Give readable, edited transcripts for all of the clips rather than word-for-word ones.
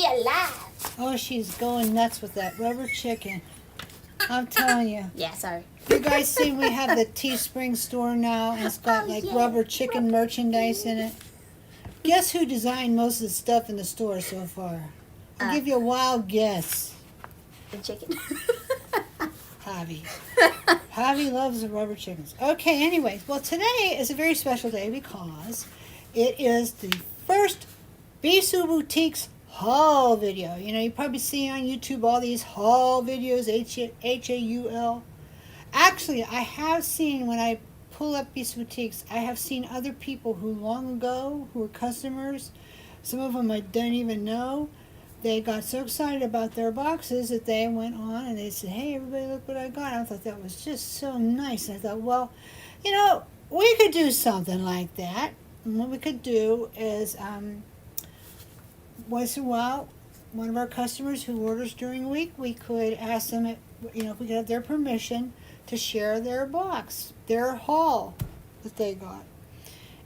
be alive. Oh, she's going nuts with that rubber chicken. I'm telling you. Yeah, sorry. You guys see we have the Teespring store now, and it's got like rubber chicken merchandise in it. Guess who designed most of the stuff in the store so far? I'll give you a wild guess. The chicken. Javi. Javi loves the rubber chickens. Okay, anyways. Well, today is a very special day because it is the first Bisou Boutiques haul video. You know, you probably see on YouTube all these haul videos, H-A-U-L. Actually, I have seen, when I pull up Bisou Boutiques, I have seen other people who long ago, who were customers, some of them I don't even know, they got so excited about their boxes that they went on and they said, hey, everybody, look what I got. I thought that was just so nice. And I thought, well, you know, we could do something like that. And what we could do is, once in a while, one of our customers who orders during the week, we could ask them, you know, if we could have their permission to share their box, their haul that they got.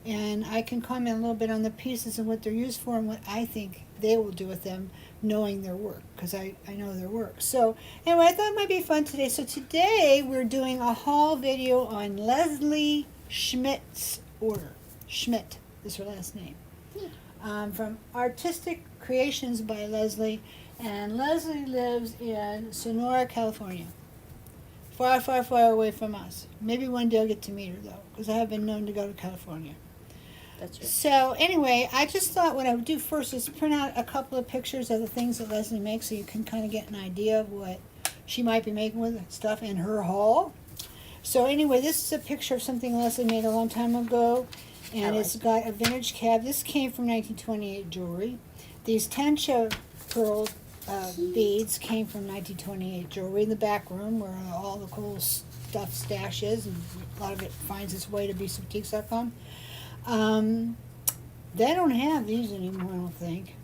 And I can comment a little bit on the pieces and what they're used for and what I think they will do with them, knowing their work, because I know their work. So anyway, I thought it might be fun today. So today we're doing a haul video on Leslie Schmidt's order. Schmidt is her last name. From Artistic Creations by Leslie. And Leslie lives in Sonora, California. Far, far, far away from us. Maybe one day I'll get to meet her, though, because I have been known to go to California. That's right. So anyway, I just thought what I would do first is print out a couple of pictures of the things that Leslie makes so you can kind of get an idea of what she might be making with stuff in her haul. So anyway, this is a picture of something Leslie made a long time ago, and it's got a vintage cab. This came from 1928 jewelry. These Tencha pearl beads came from 1928 jewelry in the back room where all the cool stuff stashes, and a lot of it finds its way to BeadsBoutiques.com. They don't have these anymore, I don't think.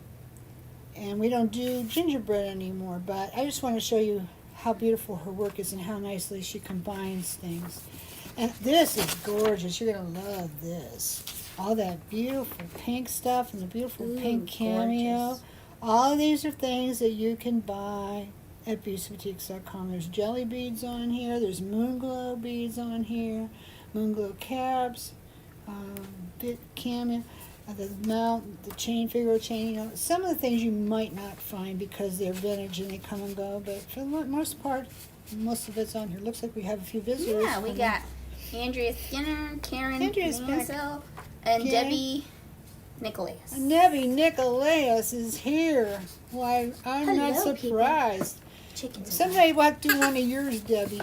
And we don't do gingerbread anymore, but I just want to show you how beautiful her work is and how nicely she combines things. And this is gorgeous. You're going to love this. All that beautiful pink stuff and the beautiful pink cameo. Gorgeous. All of these are things that you can buy at BeadsBoutiques.com. There's jelly beads on here. There's moon glow beads on here. Moon glow caps. Bit cameo, the mount, the chain, figure chain, you know, some of the things you might not find because they're vintage and they come and go, but for the most part, most of it's on here. Looks like we have a few visitors. Yeah, we got Andrea Skinner, Karen Andrea's Mansell, and Okay. Debbie Nicholas. Debbie Nicholas is here. Why, I'm not Hello, surprised. Chickens. Someday we'll have to do one of yours, Debbie,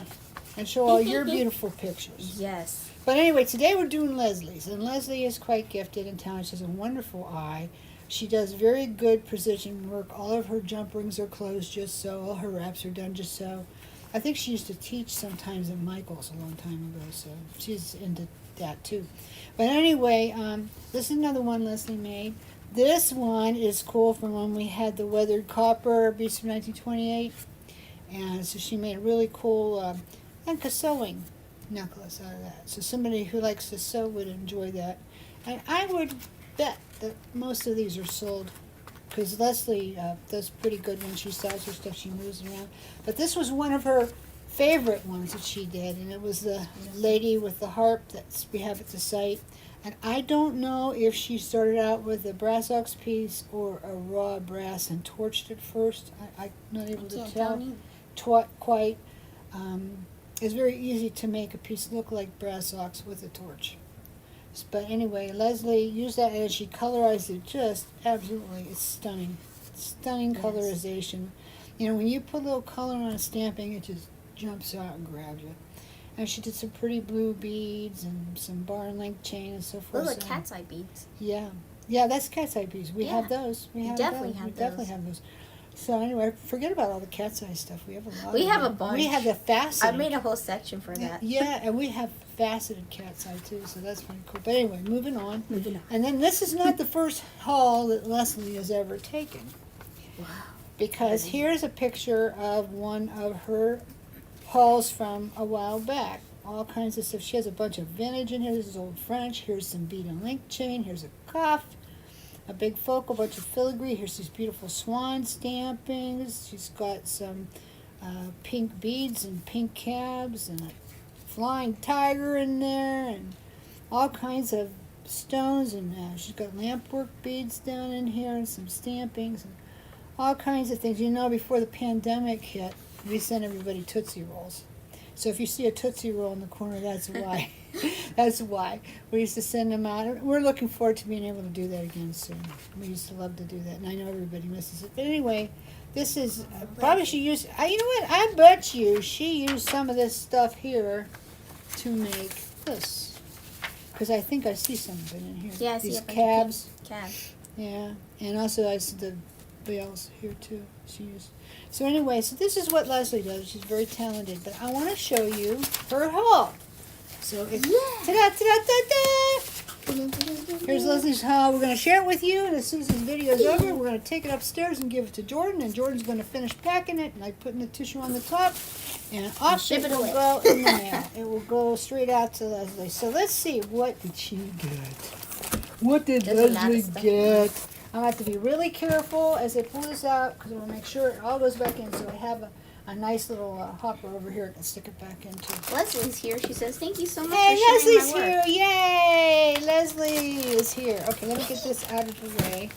and show all your beautiful pictures. Yes. But anyway, today we're doing Leslie's, and Leslie is quite gifted and talented. She has a wonderful eye. She does very good precision work. All of her jump rings are closed just so. All her wraps are done just so. I think she used to teach sometimes at Michael's a long time ago, so she's into that too. But anyway, this is another one Leslie made. This one is cool from when we had the weathered copper piece from 1928. And so she made a really cool like a sewing necklace out of that. So somebody who likes to sew would enjoy that. And I would bet that most of these are sold because Leslie does pretty good when she sells her stuff. She moves around. But this was one of her favorite ones that she did, and it was the lady with the harp that we have at the site. And I don't know if she started out with a brass ox piece or a raw brass and torched it first. I'm not able to tell quite. It's very easy to make a piece look like brass ox with a torch. But anyway, Leslie used that and she colorized it just absolutely. It's stunning. Stunning colorization. You know, when you put a little color on a stamping, it just jumps out and grabs you. And she did some pretty blue beads and some barn link chain and so forth. Those are cat's eye beads. Yeah. Yeah, that's cat's eye beads. We have those. We definitely have those. So anyway, forget about all the cat's eye stuff. We have a lot. We have them. a bunch. We have the faceted. I made a whole section for that. Yeah, and we have faceted cat's eye too, so that's pretty cool. But anyway, moving on. Moving on. And then this is not the first haul that Leslie has ever taken. Wow. Because here's a picture of one of her hauls from a while back. All kinds of stuff. She has a bunch of vintage in here. This is old French. Here's some bead and link chain. Here's a cuff. a big focal, bunch of filigree. Here's these beautiful swan stampings. She's got some pink beads and pink cabs and a flying tiger in there and all kinds of stones. And she's got lampwork beads down in here and some stampings and all kinds of things. You know, before the pandemic hit, we sent everybody Tootsie Rolls. So if you see a Tootsie Roll in the corner, that's why. That's why. We used to send them out. We're looking forward to being able to do that again soon. We used to love to do that, and I know everybody misses it. But anyway, this is, probably she used, you know what, I bet you she used some of this stuff here to make this. Because I think I see some of it in here. Yeah, I see these a bunch of cabs. Cabs. Yeah, and also I see the bells here too. She used. So anyway, so this is what Leslie does. She's very talented, but I want to show you her haul. So it's ta-da. Here's Leslie's haul. We're going to share it with you, and as soon as this video is over, we're going to take it upstairs and give it to Jordan, and Jordan's going to finish packing it, and I'm putting the tissue on the top, and off it will go in the mail. It will go straight out to Leslie. So let's see, what did she get? What did Leslie get? I'm going to have to be really careful as I pull this out because I want to make sure it all goes back in. So I have a nice little hopper over here I can stick it back into. Leslie's here. She says, thank you so much Hey, for sharing Leslie's my work. here. Yay! Leslie is here. Okay, let me get this out of the way.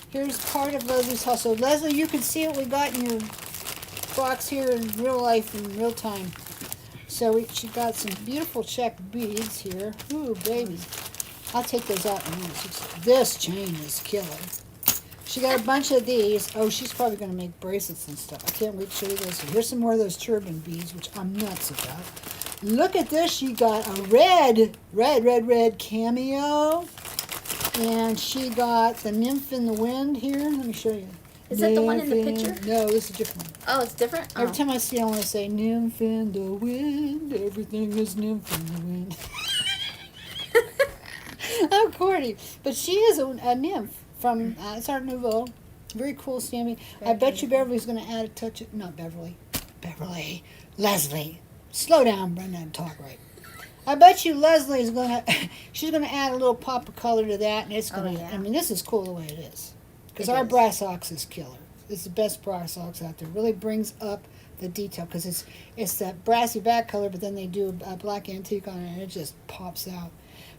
Here's part of Leslie's haul. So Leslie, you can see what we got in your box here in real life, in real time. So she got some beautiful Czech beads here. Ooh, baby. I'll take those out in a minute. This chain is killer. She got a bunch of these. Oh, she's probably going to make bracelets and stuff. I can't wait to show you this. So here's some more of those Turbine Beads, which I'm nuts about. Look at this. She got a red cameo. And she got the Nymph in the Wind here. Let me show you. Is that the one in the picture? No, this is a different one. Oh, it's different? Every time I see it, I want to say, Nymph in the Wind. Everything is Nymph in the Wind. I'm corny. But she is a nymph from it's Art Nouveau. Very cool stamping. I bet you Beverly's going to add a touch of... Not Beverly. Beverly. Leslie. Slow down, Brenda, and talk right. I bet you Leslie is going to... She's going to add a little pop of color to that, and it's going to... yeah. I mean, this is cool the way it is. Because our brass ox is killer. It's the best brass ox out there. Really brings up the detail, because it's that brassy back color, but then they do a black antique on it, and it just pops out.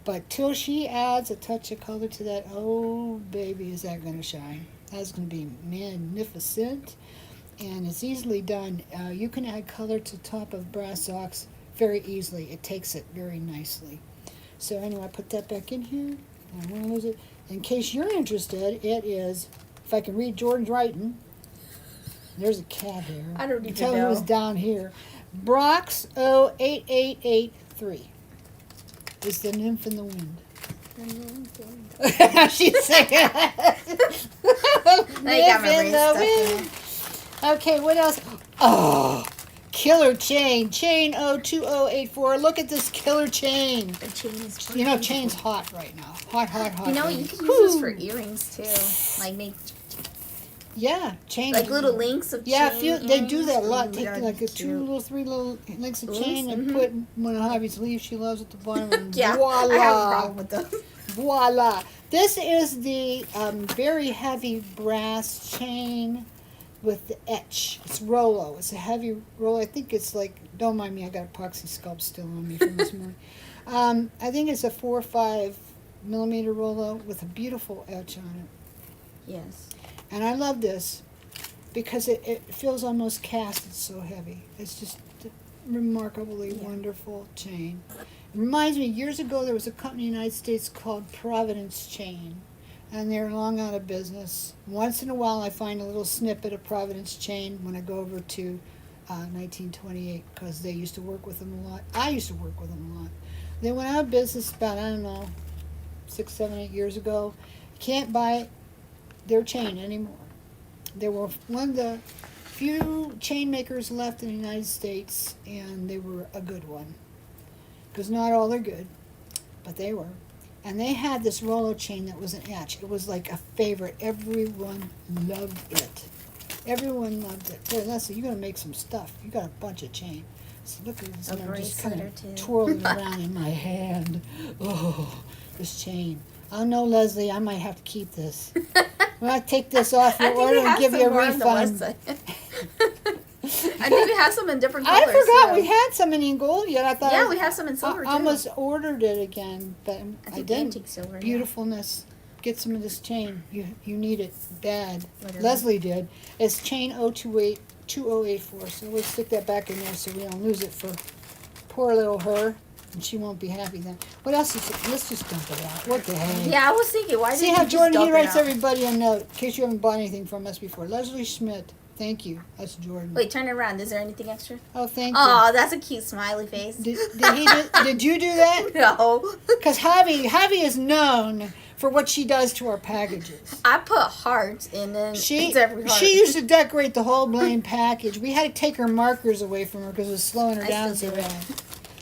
But till she adds a touch of color to that, oh, baby, is that going to shine. That's going to be magnificent. And it's easily done. You can add color to the top of brass ox very easily. It takes it very nicely. So anyway, I put that back in here. I won't lose it. In case you're interested, it is, if I can read Jordan's writing, there's a cat here. I don't even tell know. It was down here. Brox 08883 is the Nymph in the Wind. She's saying Nymph in the Wind. Okay, what else? Oh, killer chain. Chain 02084. Look at this killer chain. The chain is You know, chain's hot right now. Hot. You know, you can use this for earrings, too. Like, make... Yeah, chain. Like little links of yeah, chain. they do that a lot. Take Yeah, like a three little links of chain and put one of Javi's leaves she loves at the bottom. And Yeah, voila. I have a problem with them. Voila. This is the very heavy brass chain with the etch. It's Rollo. It's a heavy Rollo. I think it's like, don't mind me, I got epoxy sculpt still on me from this morning. I think it's a 4 or 5 millimeter Rollo with a beautiful etch on it. Yes. And I love this because it feels almost cast. It's so heavy. It's just a remarkably wonderful chain. It reminds me, years ago there was a company in the United States called Providence Chain, and they're long out of business. Once in a while I find a little snippet of Providence Chain when I go over to 1928 because they used to work with them a lot. I used to work with them a lot. They went out of business about, I don't know, 6, 7, 8 years ago. Can't buy their chain anymore. They were one of the few chain makers left in the United States, and they were a good one. Because not all are good, but they were. And they had this Rollo chain that was an etch. It was like a favorite. Everyone loved it. Everyone loved it. Boy, Leslie, you're going to make some stuff. You got a bunch of chain. So look at this. I'm just kind of twirling around in my hand. Oh, this chain. Oh no, Leslie, I might have to keep this. I'm going to take this off I your think order we and have give some you a more on the refund. website. I think we have some in different colors. I forgot too. we had some in gold yet. I thought Yeah, we have some in silver I too. almost ordered it again, but I think didn't. antique silver. Beautifulness. Get some of this chain. You need it bad. Whatever. Leslie did. It's chain 2084. So we'll stick that back in there so we don't lose it for poor little her. And she won't be happy then. What else is it? Let's just dump it out. What the heck? Yeah, I was thinking, why See didn't how you just Jordan, dump he it writes out? everybody a note in case you haven't bought anything from us before. Leslie Schmidt. Thank you. That's Jordan. Wait, turn it around. Is there anything extra? Oh, thank you. Oh, that's a cute smiley face. Did you do that? No. Because Javi is known for what she does to our packages. I put hearts and then it's every heart. She used to decorate the whole blame package. We had to take her markers away from her because it was slowing her I down still so do it. bad.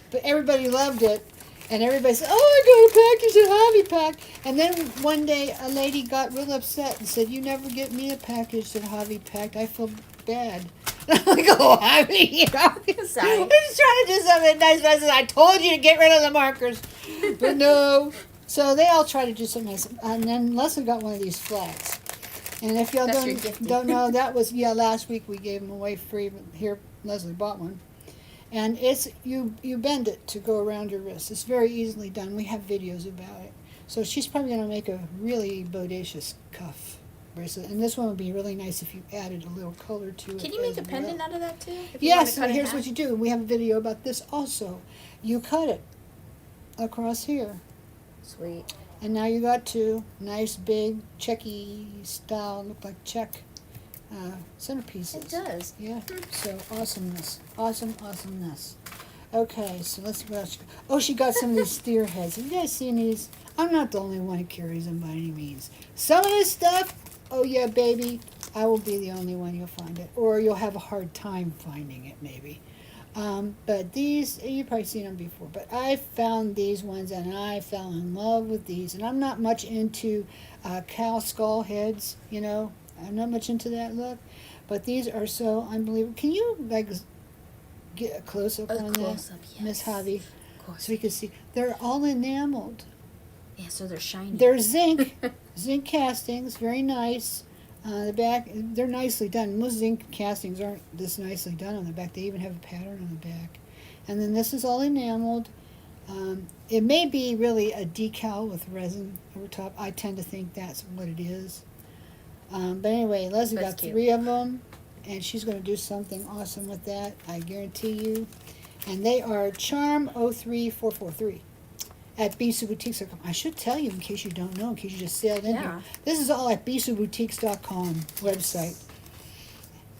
But everybody loved it. And everybody said, oh, I got a package that Javi packed. And then one day a lady got real upset and said, you never get me a package that Javi packed. I feel bad. And I'm like, oh, Javi, you know. Sorry. I was trying to do something nice, but I said, I told you to get rid of the markers. But no. So they all try to do something nice. And then Leslie got one of these flats. And if y'all That's your gift. don't know, that was, last week we gave them away free. But here, Leslie bought one. And it's, you bend it to go around your wrist. It's very easily done. We have videos about it. So she's probably going to make a really bodacious cuff bracelet. And this one would be really nice if you added a little color to it. Can you make as a pendant well. out of that too? Yes, and here's what you do. We have a video about this also. You cut it across here. Sweet. And now you got two nice big checky style, look like check centerpieces. It does. Yeah, so awesomeness. Okay, so let's see what else. She got some of these steer heads. Have you guys seen these? I'm not the only one who carries them by any means. Some of this stuff, oh yeah, baby, I will be the only one you'll find it. Or you'll have a hard time finding it, maybe. But these, you've probably seen them before. But I found these ones, and I fell in love with these. And I'm not much into cow skull heads, you know. I'm not much into that look. But these are so unbelievable. Can you, like, get a close-up on that, Yes. Miss Javi? Of course. So you can see. They're all enameled. Yeah, so they're shiny. They're zinc. Zinc castings. Very nice. The back, they're nicely done. Most zinc castings aren't this nicely done on the back. They even have a pattern on the back. And then this is all enameled. It may be really a decal with resin over top. I tend to think that's what it is. But anyway, Leslie That's got cute. 3 of them, and she's going to do something awesome with that, I guarantee you. And they are Charm 03443 at BeadsandBoutiques.com. I should tell you in case you don't know, in case you just sailed in Yeah. here. This is all at BeadsandBoutiques.com website.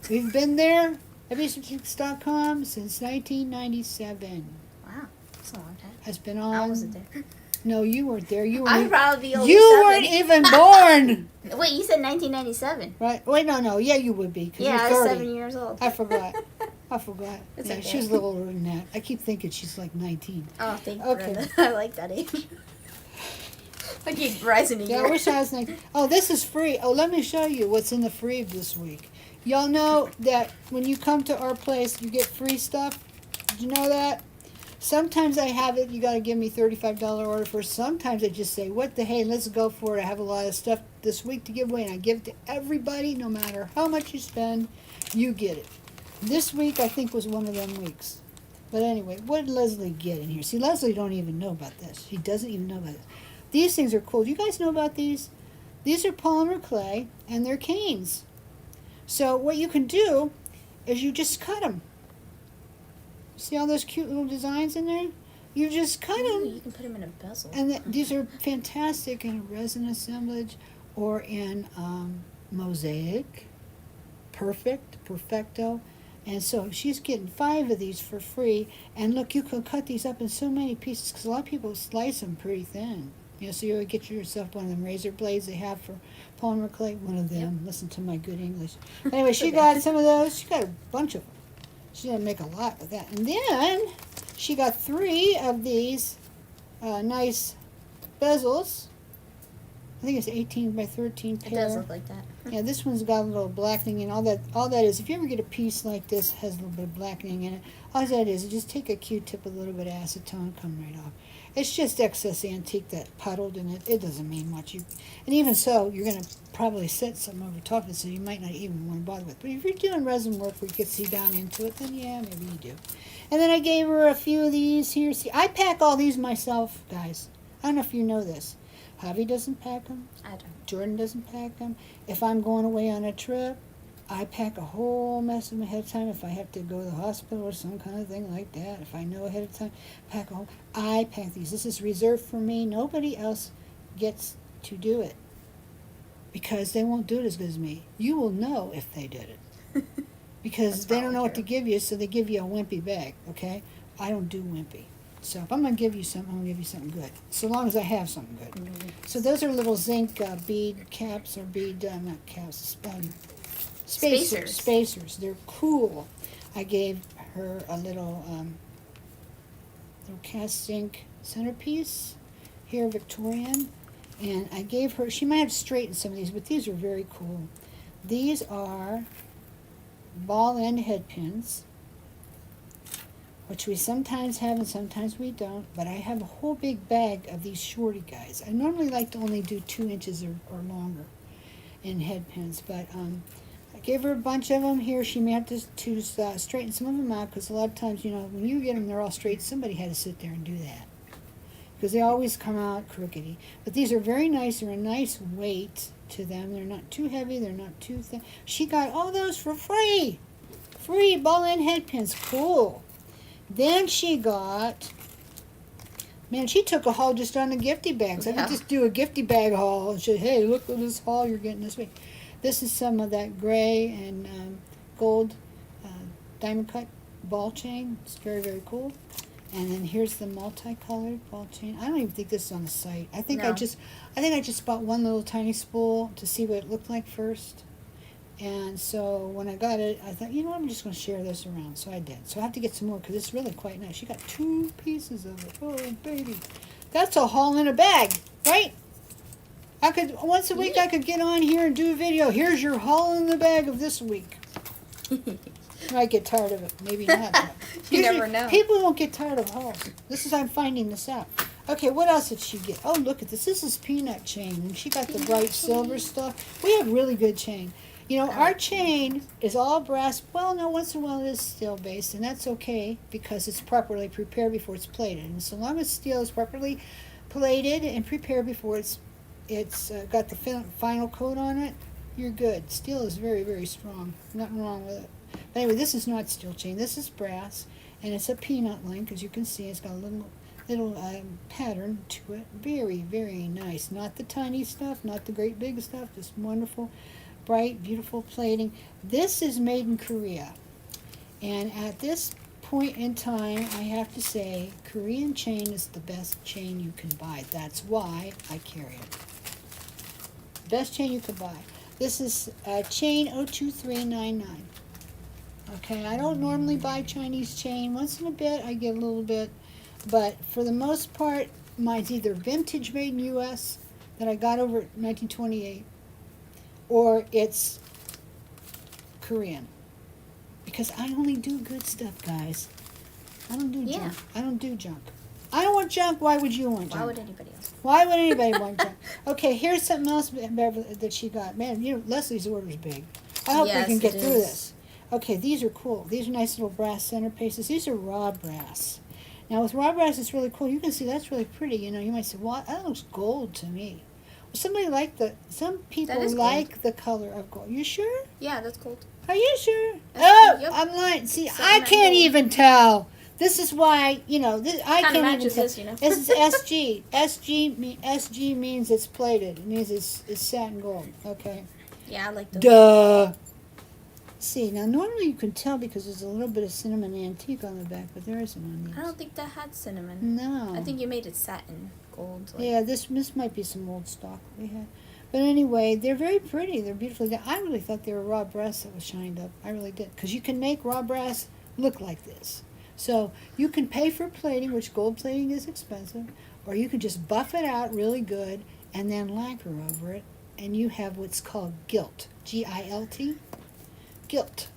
We've been there at BeadsandBoutiques.com since 1997. Wow, that's a long time. Has been I on. wasn't there. No, you weren't there. You I'd weren't. probably be over You 7. weren't even born. Wait, you said 1997. Right? Wait, no. Yeah, you would be. 'Cause Yeah, I you're was 30. 7 years old. I forgot. It's Yeah, okay. she was a little older than that. I keep thinking she's like 19. Oh, thank you. Okay. Brenda. I like that age. I keep rising a Yeah, year. I wish I was 19. Oh, this is free. Oh, let me show you what's in the free this week. Y'all know that when you come to our place, you get free stuff. Did you know that? Sometimes I have it, you got to give me $35 order for. Sometimes I just say, what the hey, let's go for it. I have a lot of stuff this week to give away, and I give it to everybody, no matter how much you spend, you get it. This week, I think, was one of them weeks. But anyway, what did Leslie get in here? See, Leslie don't even know about this. She doesn't even know about this. These things are cool. Do you guys know about these? These are polymer clay, and they're canes. So what you can do is you just cut them. See all those cute little designs in there? You just cut Ooh, them. you can put them in a bezel. And these are fantastic in a resin assemblage or in mosaic. Perfecto. And so she's getting 5 of these for free. And look, you can cut these up in so many pieces because a lot of people slice them pretty thin. You know, so you would get yourself one of them razor blades they have for polymer clay. One of them. Yep. Listen to my good English. Anyway, she got some of those. She got a bunch of them. She didn't make a lot with that. And then she got 3 of these nice bezels. I think it's 18 by 13 pair. It does look like that. Yeah, this one's got a little blackening and all that is, if you ever get a piece like this, has a little bit of blackening in it, all that is just take a Q-tip, a little bit of acetone, come right off. It's just excess antique that puddled, and it doesn't mean much. And even so, you're going to probably set something over top of it, so you might not even want to bother with it. But if you're doing resin work where you can see down into it, then yeah, maybe you do. And then I gave her a few of these here. See, I pack all these myself, guys. I don't know if you know this. Javi doesn't pack them. I don't. Jordan doesn't pack them. If I'm going away on a trip, I pack a whole mess of them ahead of time. If I have to go to the hospital or some kind of thing like that, if I know ahead of time, I pack these. This is reserved for me. Nobody else gets to do it because they won't do it as good as me. You will know if they did it because they don't know what to give you, so they give you a wimpy bag, okay? I don't do wimpy. So if I'm going to give you something, I'm going to give you something good, so long as I have something good. Mm-hmm. So those are little zinc bead caps or bead, not caps, spacers. They're cool. I gave her a little cast zinc centerpiece here, Victorian, and I gave her, she might have straightened some of these, but these are very cool. These are ball end head pins, which we sometimes have and sometimes we don't, but I have a whole big bag of these shorty guys. I normally like to only do 2 inches or longer in head pins, but I gave her a bunch of them here. She may have to straighten some of them out because a lot of times, you know, when you get them, they're all straight. Somebody had to sit there and do that because they always come out crookedy. But these are very nice. They're a nice weight to them. They're not too heavy. They're not too thin. She got all those for free. Free ball end head pins. Cool. Then she got, man, she took a haul just on the gifty bags. Yeah. I could just do a gifty bag haul and say, hey, look at this haul you're getting this week. This is some of that gray and gold diamond cut ball chain. It's very, very cool. And then here's the multicolored ball chain. I don't even think this is on the site. I think I just bought one little tiny spool to see what it looked like first. And so when I got it, I thought, you know what, I'm just going to share this around. So I did. So I have to get some more because it's really quite nice. She got 2 pieces of it. Oh, baby. That's a haul in a bag, right? I could, once a week, I could get on here and do a video. Here's your haul in the bag of this week. I might get tired of it. Maybe not. You never know. People won't get tired of hauls. I'm finding this out. Okay, what else did she get? Oh, look at this. This is peanut chain. And she got the bright silver stuff. We have really good chain. You know, our chain is all brass. Well, no, once in a while it is steel based, and that's okay because it's properly prepared before it's plated. And so long as steel is properly plated and prepared before it's got the final coat on it, you're good. Steel is very, very strong. Nothing wrong with it. But anyway, this is not steel chain. This is brass, and it's a peanut link, as you can see. It's got a little pattern to it. Very, very nice. Not the tiny stuff, not the great big stuff, just wonderful, bright, beautiful plating. This is made in Korea. And at this point in time, I have to say, Korean chain is the best chain you can buy. That's why I carry it. Best chain you can buy. This is chain 02399. Okay, I don't normally buy Chinese chain. Once in a bit, I get a little bit. But for the most part, mine's either vintage made in U.S. that I got over 1928, or it's Korean. Because I only do good stuff, guys. I don't do junk. I don't do junk. I don't want junk. Why would you want junk? Why would anybody else? Why would anybody want junk? Okay, here's something else that she got. Man, you know, Leslie's order's big. I hope we can get through this. Okay, these are cool. These are nice little brass centerpieces. These are raw brass. Now, with raw brass, it's really cool. You can see that's really pretty. You know, you might say, "What? That looks gold to me." Well, some people like the color of gold. You sure? Yeah, that's gold. Are you sure? Yep. I'm lying. See, I can't even tell. This is why, you know, I can't even tell. This, you know. This is SG. SG means it's plated. It means it's satin gold. Okay. Yeah, I like those. Duh. See, now normally you can tell because there's a little bit of cinnamon antique on the back, but there isn't on these. I don't think that had cinnamon. No. I think you made it satin gold. Like. Yeah, this might be some old stock we had. But anyway, they're very pretty. They're beautifully done. I really thought they were raw brass that was shined up. I really did. Because you can make raw brass look like this. So you can pay for plating, which gold plating is expensive, or you can just buff it out really good and then lacquer over it, and you have what's called gilt. G-I-L-T. Gilt.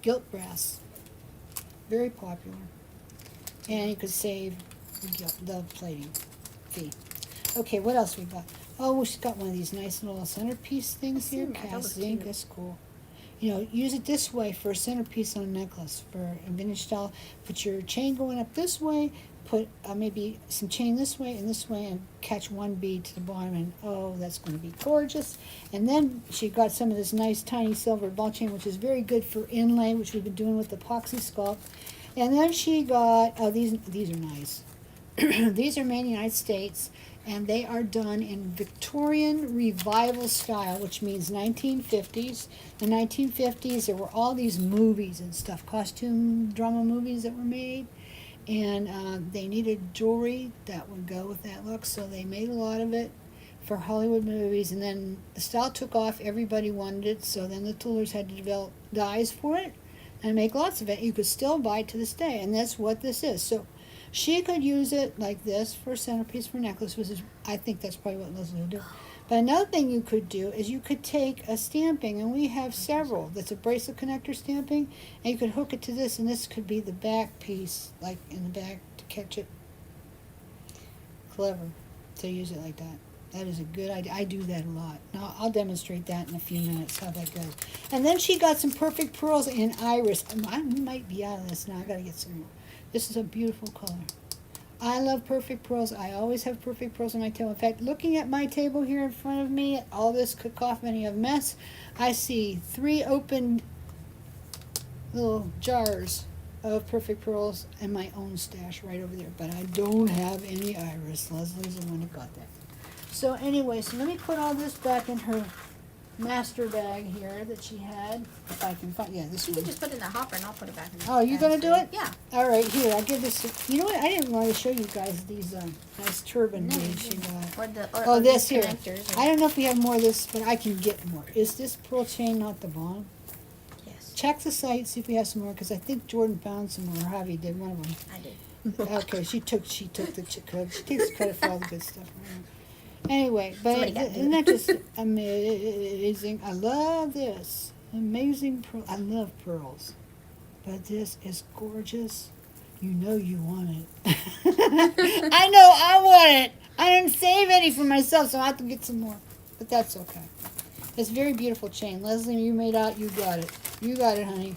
Gilt brass. Very popular. And you could save the plating fee. Okay, what else we got? Oh, she's got one of these nice little centerpiece things here. Cast zinc, that's cool. You know, use it this way for a centerpiece on a necklace for a vintage style. Put your chain going up this way, put maybe some chain this way, and catch one bead to the bottom, and oh, that's going to be gorgeous. And then she got some of this nice tiny silver ball chain, which is very good for inlay, which we've been doing with epoxy sculpt. And then she got, oh, these are nice. These are made in the United States, and they are done in Victorian revival style, which means 1950s. The 1950s, there were all these movies and stuff, costume drama movies that were made, and they needed jewelry that would go with that look, so they made a lot of it for Hollywood movies, and then the style took off, everybody wanted it, so then the toolers had to develop dyes for it and make lots of it. You could still buy it to this day, and that's what this is. So she could use it like this for a centerpiece for a necklace, which is, I think that's probably what Leslie will do. But another thing you could do is you could take a stamping, and we have several. That's a bracelet connector stamping, and you could hook it to this, and this could be the back piece, like in the back to catch it. Clever to use it like that. That is a good idea. I do that a lot. Now, I'll demonstrate that in a few minutes, how that goes. And then she got some perfect pearls in iris. I might be out of this now. I got to get some more. This is a beautiful color. I love perfect pearls. I always have perfect pearls on my table. In fact, looking at my table here in front of me, all this cacophony of mess, I see 3 open little jars of perfect pearls and my own stash right over there. But I don't have any iris. Leslie's the one who got that. So anyway, so let me put all this back in her master bag here that she had. If I can find, yeah, this You one. can just put it in the hopper and I'll put it back in the Oh, you gonna do it? Yeah. All right, here, I'll give this, you know what, I didn't want to show you guys these nice turbine No, beads she got. Or this these here. connectors, I don't know if we have more of this, but I can get more. Is this pearl chain not the bomb? Yes. Check the site, see if we have some more, because I think Jordan found some more, or Javi did, one of them. I did. Okay, she took the credit. She takes credit for all the good stuff. Anyway, but isn't that just amazing? I love this. Amazing pearl. I love pearls. But this is gorgeous. You know you want it. I know I want it. I didn't save any for myself, so I have to get some more. But that's okay. It's a very beautiful chain. Leslie, you made out. You got it. You got it, honey.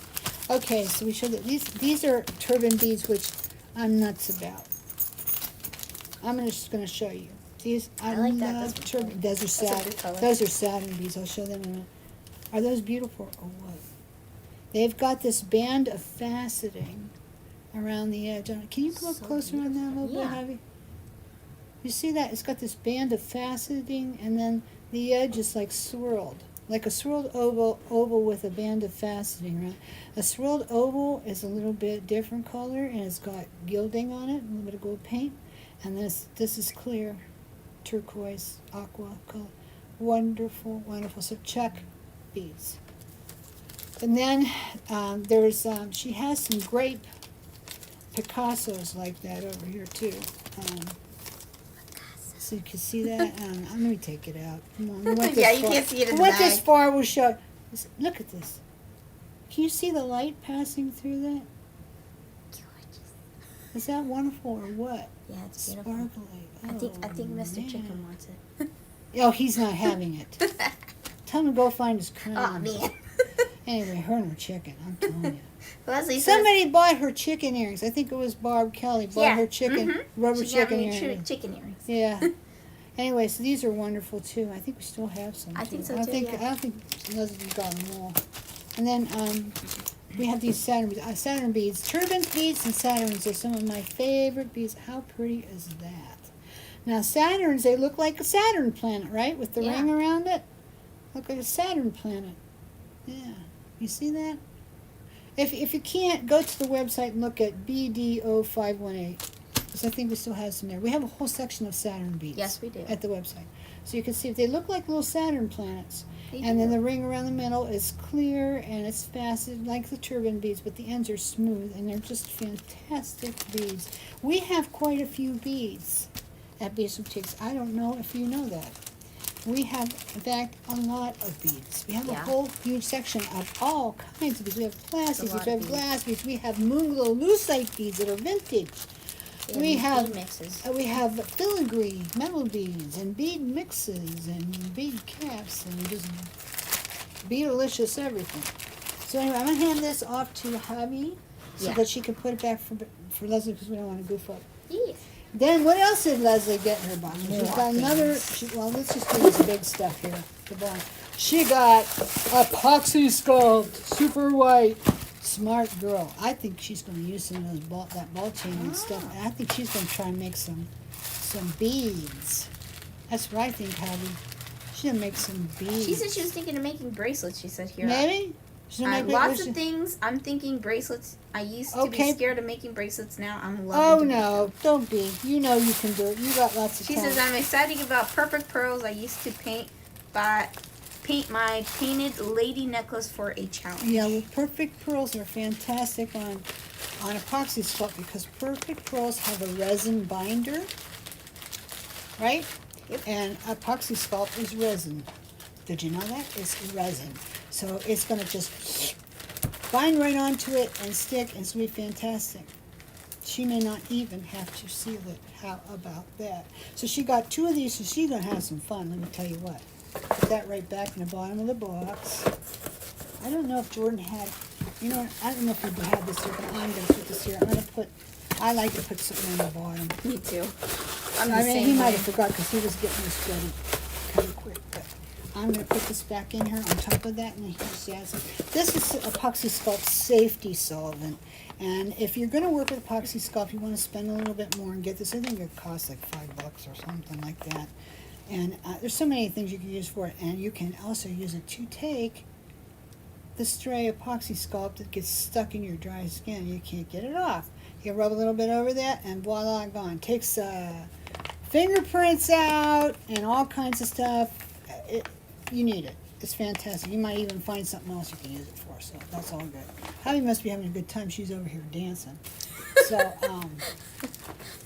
Okay, so we showed that these are turbine beads, which I'm nuts about. I'm just going to show you. These I like love that. turbine. Those are That's a Saturn. good color. Those are Saturn beads. I'll show them in a minute. Are those beautiful or what? They've got this band of faceting around the edge. Can you come up So closer on that a little bit, Yeah. Javi? You see that? It's got this band of faceting, and then the edge is like swirled. Like a swirled oval with a band of faceting, right? A swirled oval is a little bit different color, and it's got gilding on it, a little bit of gold paint. And this is clear, turquoise, aqua color. Wonderful, wonderful. So Czech beads. And then she has some grape Picassos like that over here too. So you can see that. Let me take it out. Come on. Yeah, you can't see it in the What this bag. far will show. Look at this. Can you see the light passing through that? Is that wonderful or what? Yeah, it's beautiful. Sparkly. I think Mr. man. Chicken wants it. Oh, he's not having it. Tell him to go find his crown. Oh man. Anyway, her and her chicken, I'm telling you. Leslie Somebody bought her chicken earrings. I think it was Barb Kelly. Bought her chicken, rubber she got chicken me earrings. chicken earrings. Yeah. Anyway, so these are wonderful too. I think we still have some. I think too. so, I don't too, think, yeah. I don't think Leslie got them all. And then we have these Saturn beads. Saturn beads. Turbine beads and Saturns are some of my favorite beads. How pretty is that? Now Saturns, they look like a Saturn planet, right? With the ring around it. Look like a Saturn planet. Yeah. You see that? If you can't, go to the website and look at BD0518. Because I think we still have some there. We have a whole section of Saturn beads. Yes, we do. At the website. So you can see if they look like little Saturn planets. They And do. then the ring around the middle is clear and it's faceted like the turbine beads, but the ends are smooth and they're just fantastic beads. We have quite a few beads at Beads with Chicks. I don't know if you know that. We have, in fact, a lot of beads. We have a whole huge section of all kinds of beads. We have plastic beads, we have glass beads, we have moon glow lucite beads that are vintage. Yeah, We these have bead mixes. we have filigree metal beads and bead mixes and bead caps and just beadalicious everything. So anyway, I'm gonna hand this off to hubby so Yeah. that she can put it back for Leslie because we don't want to goof up. Yeah. Then what else did Leslie get in her box? She's More got another. things. Well, let's just do this big stuff here. The bottom. She got epoxy sculpt, super white. Smart girl. I think she's going to use some of those that ball chain and stuff. And I think she's going to try and make some beads. That's what I think, Hubby. She's going to make some beads. She said she was thinking of making bracelets. She said here. Maybe. She's gonna make Lots of things. I'm thinking bracelets. I used to Okay. be scared of making bracelets. Now I'm Oh loving to make no! them. Don't be. You know you can do it. You got lots of She talent. says I'm excited about perfect pearls. I used to paint my painted lady necklace for a challenge. Yeah, well, perfect pearls are fantastic on epoxy sculpt because perfect pearls have a resin binder, right? Yep. And epoxy sculpt is resin. Did you know that? It's resin. So it's going to just bind right onto it and stick, and it's going to be fantastic. She may not even have to seal it. How about that? So she got 2 of these, so she's going to have some fun, let me tell you what. Put that right back in the bottom of the box. I don't know if Jordan had, you know, I don't know if he had this here, but I'm going to put this here. I like to put something on the bottom. Me too. I mean, he might have forgot because he was getting this ready kind of quick, but I'm going to put this back in here on top of that, and here's Jasmine. This is Epoxy Sculpt Safety Solvent, and if you're going to work with Epoxy Sculpt, you want to spend a little bit more and get this. I think it costs like $5 or something like that. And there's so many things you can use for it, and you can also use it to take the stray epoxy sculpt that gets stuck in your dry skin. You can't get it off. You rub a little bit over that, and voila, gone. Takes fingerprints out and all kinds of stuff. You need it. It's fantastic. You might even find something else you can use it for, so that's all good. Javi must be having a good time. She's over here dancing. So,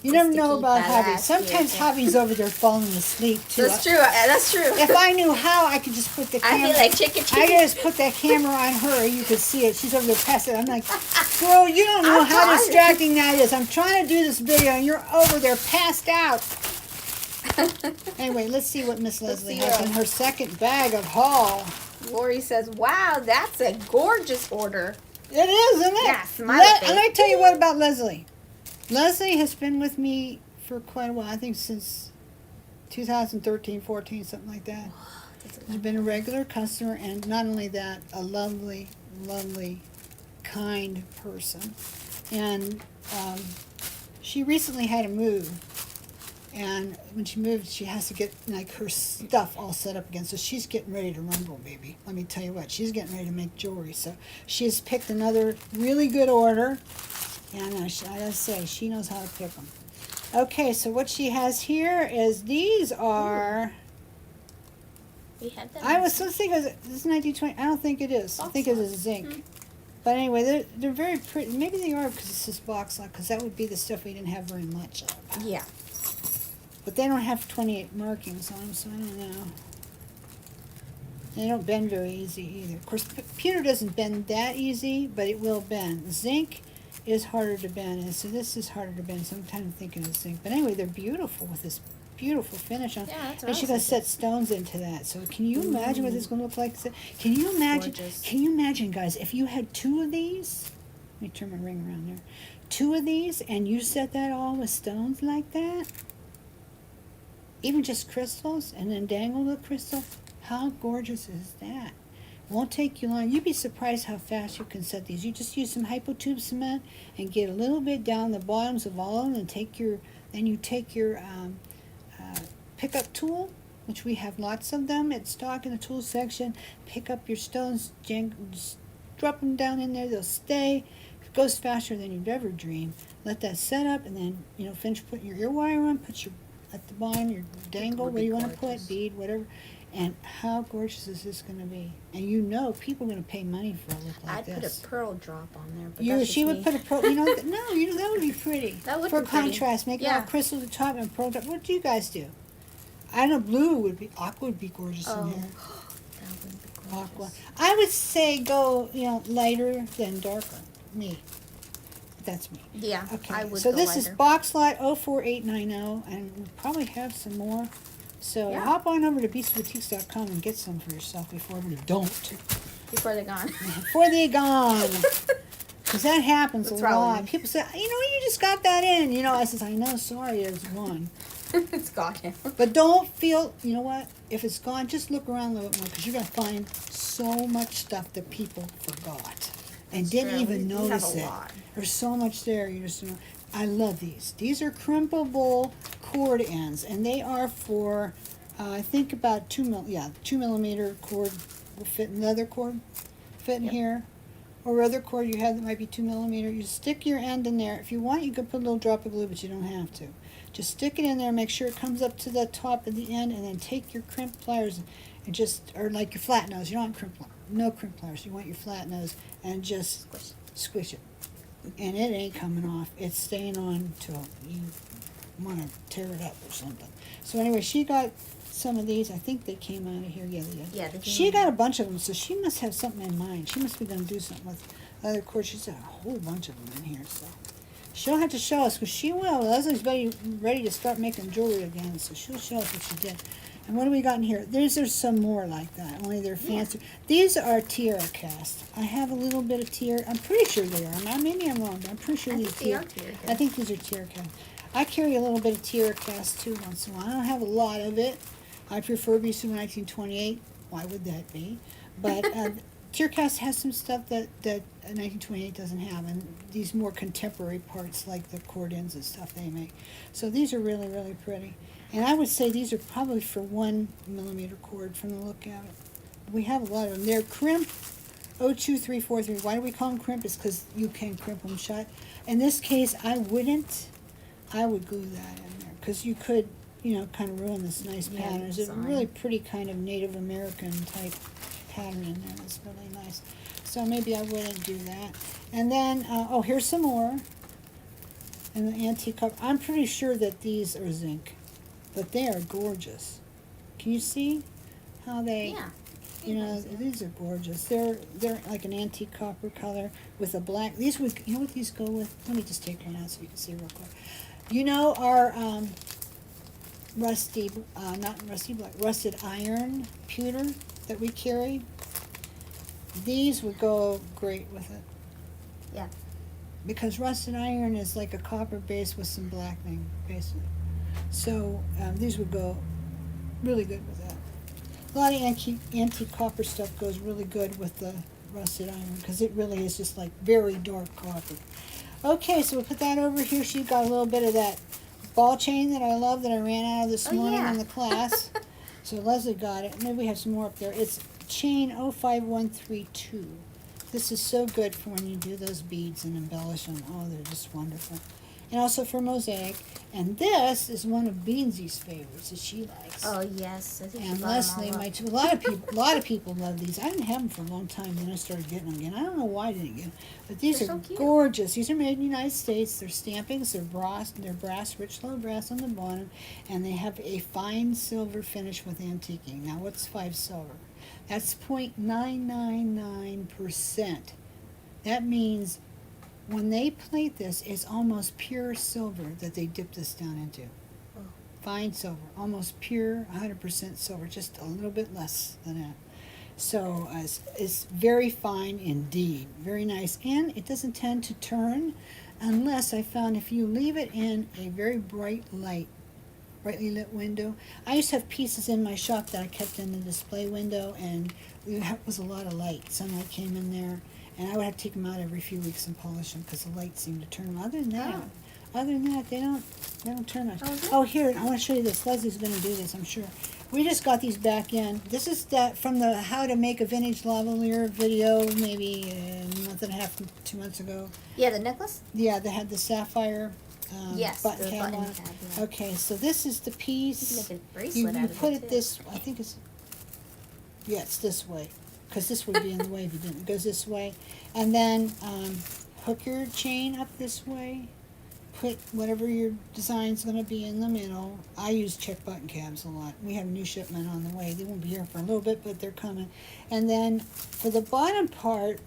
you never know about Javi. Sometimes Javi's over there falling asleep, too. That's true. That's true. If I knew how, I could just put the camera. I feel like chicken. I could just put that camera on her. You could see it. She's over there passing. I'm like, girl, you don't know how distracting that is. I'm trying to do this video, and you're over there passed out. Anyway, let's see what Miss Leslie has in her second bag of haul. Lori says, wow, that's a gorgeous order. It is, isn't it? Yeah, smiley face. Let me tell you what about Leslie. Leslie has been with me for quite a while. I think since 2013, 14, something like that. She's been a regular customer, and not only that, a lovely, lovely, kind person. And she recently had to move. And when she moved, she has to get like her stuff all set up again. So she's getting ready to rumble, baby. Let me tell you what, she's getting ready to make jewelry. So she's picked another really good order. And I gotta say, she knows how to pick them. Okay, so what she has here is these are. We had that. I was so thinking, this is 1920. I don't think it is. I think it is zinc. But anyway, they're very pretty. Maybe they are because it's this box lock, because that would be the stuff we didn't have very much of. Yeah. But they don't have 28 markings on them, so I don't know. They don't bend very easy either. Of course, pewter doesn't bend that easy, but it will bend. Zinc is harder to bend, and so this is harder to bend, so I'm kind of thinking of zinc. But anyway, they're beautiful with this beautiful finish on. Yeah, that's what and I she's was going to set thinking. stones into that. So can you imagine what this is going to look like? Can you imagine? Gorgeous. Can you imagine, guys, if you had 2 of these? Let me turn my ring around there. 2 of these, and you set that all with stones like that? Even just crystals, and then dangle the crystal. How gorgeous is that? Won't take you long. You'd be surprised how fast you can set these. You just use some hypotube cement and get a little bit down the bottoms of all of them, and take your pickup tool, which we have lots of them at stock in the tool section. Pick up your stones, just drop them down in there. They'll stay. It goes faster than you'd ever dream. Let that set up, and then finish putting your ear wire on. Put your at the bottom, your dangle, where you want to put, bead, whatever. And how gorgeous is this going to be? And people are going to pay money for a look like I'd this. put a pearl drop on there. But She would put a pearl, no, that would be pretty. That would for be pretty. contrast, make it all crystal at the top and pearl drop. What do you guys do? I know aqua would be gorgeous in here. That would be gorgeous. Aqua. I would say go, lighter than darker. Me. That's me. Yeah, Okay, I would so go this is lighter. box lot 04890, and we probably have some more. So Yeah. hop on over to beadsboutiques.com and get some for yourself before we don't. Before they're gone. Before they're gone. Because that happens What's a wrong with lot. me? People say, you just got that in. I says, I know, sorry, there's one. It's gone now. But don't feel, you know what? If it's gone, just look around a little bit more, because you're going to find so much stuff that people forgot and didn't True. even We have notice a it. lot. There's so much there. You just don't. I love these. These are crimpable cord ends, and they are for, I think about 2 millimeter cord will fit in the other cord, fit in Yep. here. Or other cord you have that might be 2 millimeter. You stick your end in there. If you want, you can put a little drop of glue, but you don't have to. Just stick it in there, make sure it comes up to the top of the end, and then take your crimp pliers and or like your flat nose. You don't want no crimp pliers. You want your flat nose, and just squish it. And it ain't coming off. It's staying on till you want to tear it up or something. So anyway, she got some of these. I think they came out of here. Yeah, they did. Yeah, they came She out. got a bunch of them, so she must have something in mind. She must be going to do something with other cords. She's got a whole bunch of them in here, so she'll have to show us, because she will. Leslie's ready to start making jewelry again, so she'll show us what she did. And what do we got in here? There's some more like that, only they're fancy. These are Tierracast. I have a little bit of Tier. I'm pretty sure they are. Now, maybe I'm wrong, but I'm pretty sure I these think they are Tierracast. I think these are Tierracast. I carry a little bit of Tierracast too once in a while. I don't have a lot of it. I prefer Beads from 1928. Why would that be? But Tierracast has some stuff that 1928 doesn't have, and these more contemporary parts like the cord ends and stuff they make. So these are really, really pretty. And I would say these are probably for 1 millimeter cord from the look of it. We have a lot of them. They're Crimp 02343. Why do we call them Crimp? It's because you can crimp them shut. In this case, I wouldn't. I would glue that in there, because you could, kind of ruin this nice Yeah, pattern. It's a design. really pretty kind of Native American type pattern in there. It's really nice. So maybe I wouldn't do that. And then, here's some more. And the antique cup. I'm pretty sure that these are zinc, but they are gorgeous. Can you see how they? Yeah. These are gorgeous. They're like an antique copper color with a black. These would, you know what these go with? Let me just take one out so you can see real quick. Our rusted iron pewter that we carry. These would go great with it. Yeah. Because rusted iron is like a copper base with some blackening, basically. So these would go really good with that. A lot of antique copper stuff goes really good with the rusted iron, because it really is just like very dark copper. Okay, so we'll put that over here. She got a little bit of that ball chain that I love that I ran out of this morning yeah. in the class. So Leslie got it. Maybe we have some more up there. It's chain 05132. This is so good for when you do those beads and embellish them. Oh, they're just wonderful. And also for mosaic. And this is one of Beansy's favorites that she likes. Oh yes, I think And she bought Leslie, them all my up. too. A lot of people love these. I didn't have them for a long time. Then I started getting them again. I don't know why I didn't get them, but these They're are so cute. gorgeous. These are made in the United States. They're stampings. They're brass, rich low brass on the bottom, and they have a fine silver finish with antiquing. Now, what's 5 silver? That's 0.999%. That means when they plate this, it's almost pure silver that they dip this down into. Oh. Fine silver, almost pure 100% silver, just a little bit less than that. So it's very fine indeed, very nice, and it doesn't tend to turn unless I found if you leave it in a very brightly lit window. I used to have pieces in my shop that I kept in the display window, and there was a lot of light. Sunlight came in there, and I would have to take them out every few weeks and polish them because the light seemed to turn them. Other than that, they don't turn much. Oh, here, I want to show you this. Leslie's going to do this, I'm sure. We just got these back in. This is from the How to Make a Vintage Lavalier video, maybe a month and a half, 2 months ago. Yeah, the necklace? Yeah, they had the sapphire Yes, button the tab button on it. tab, yeah. Okay, so this is the piece. You can make a bracelet You out of put it, it too. this, I think it's, yeah, it's this way, because this would be in the way if you didn't. It goes this way. And then hook your chain up this way. Put whatever your design's going to be in the middle. I use check button cabs a lot. We have a new shipment on the way. They won't be here for a little bit, but they're coming. And then for the bottom part,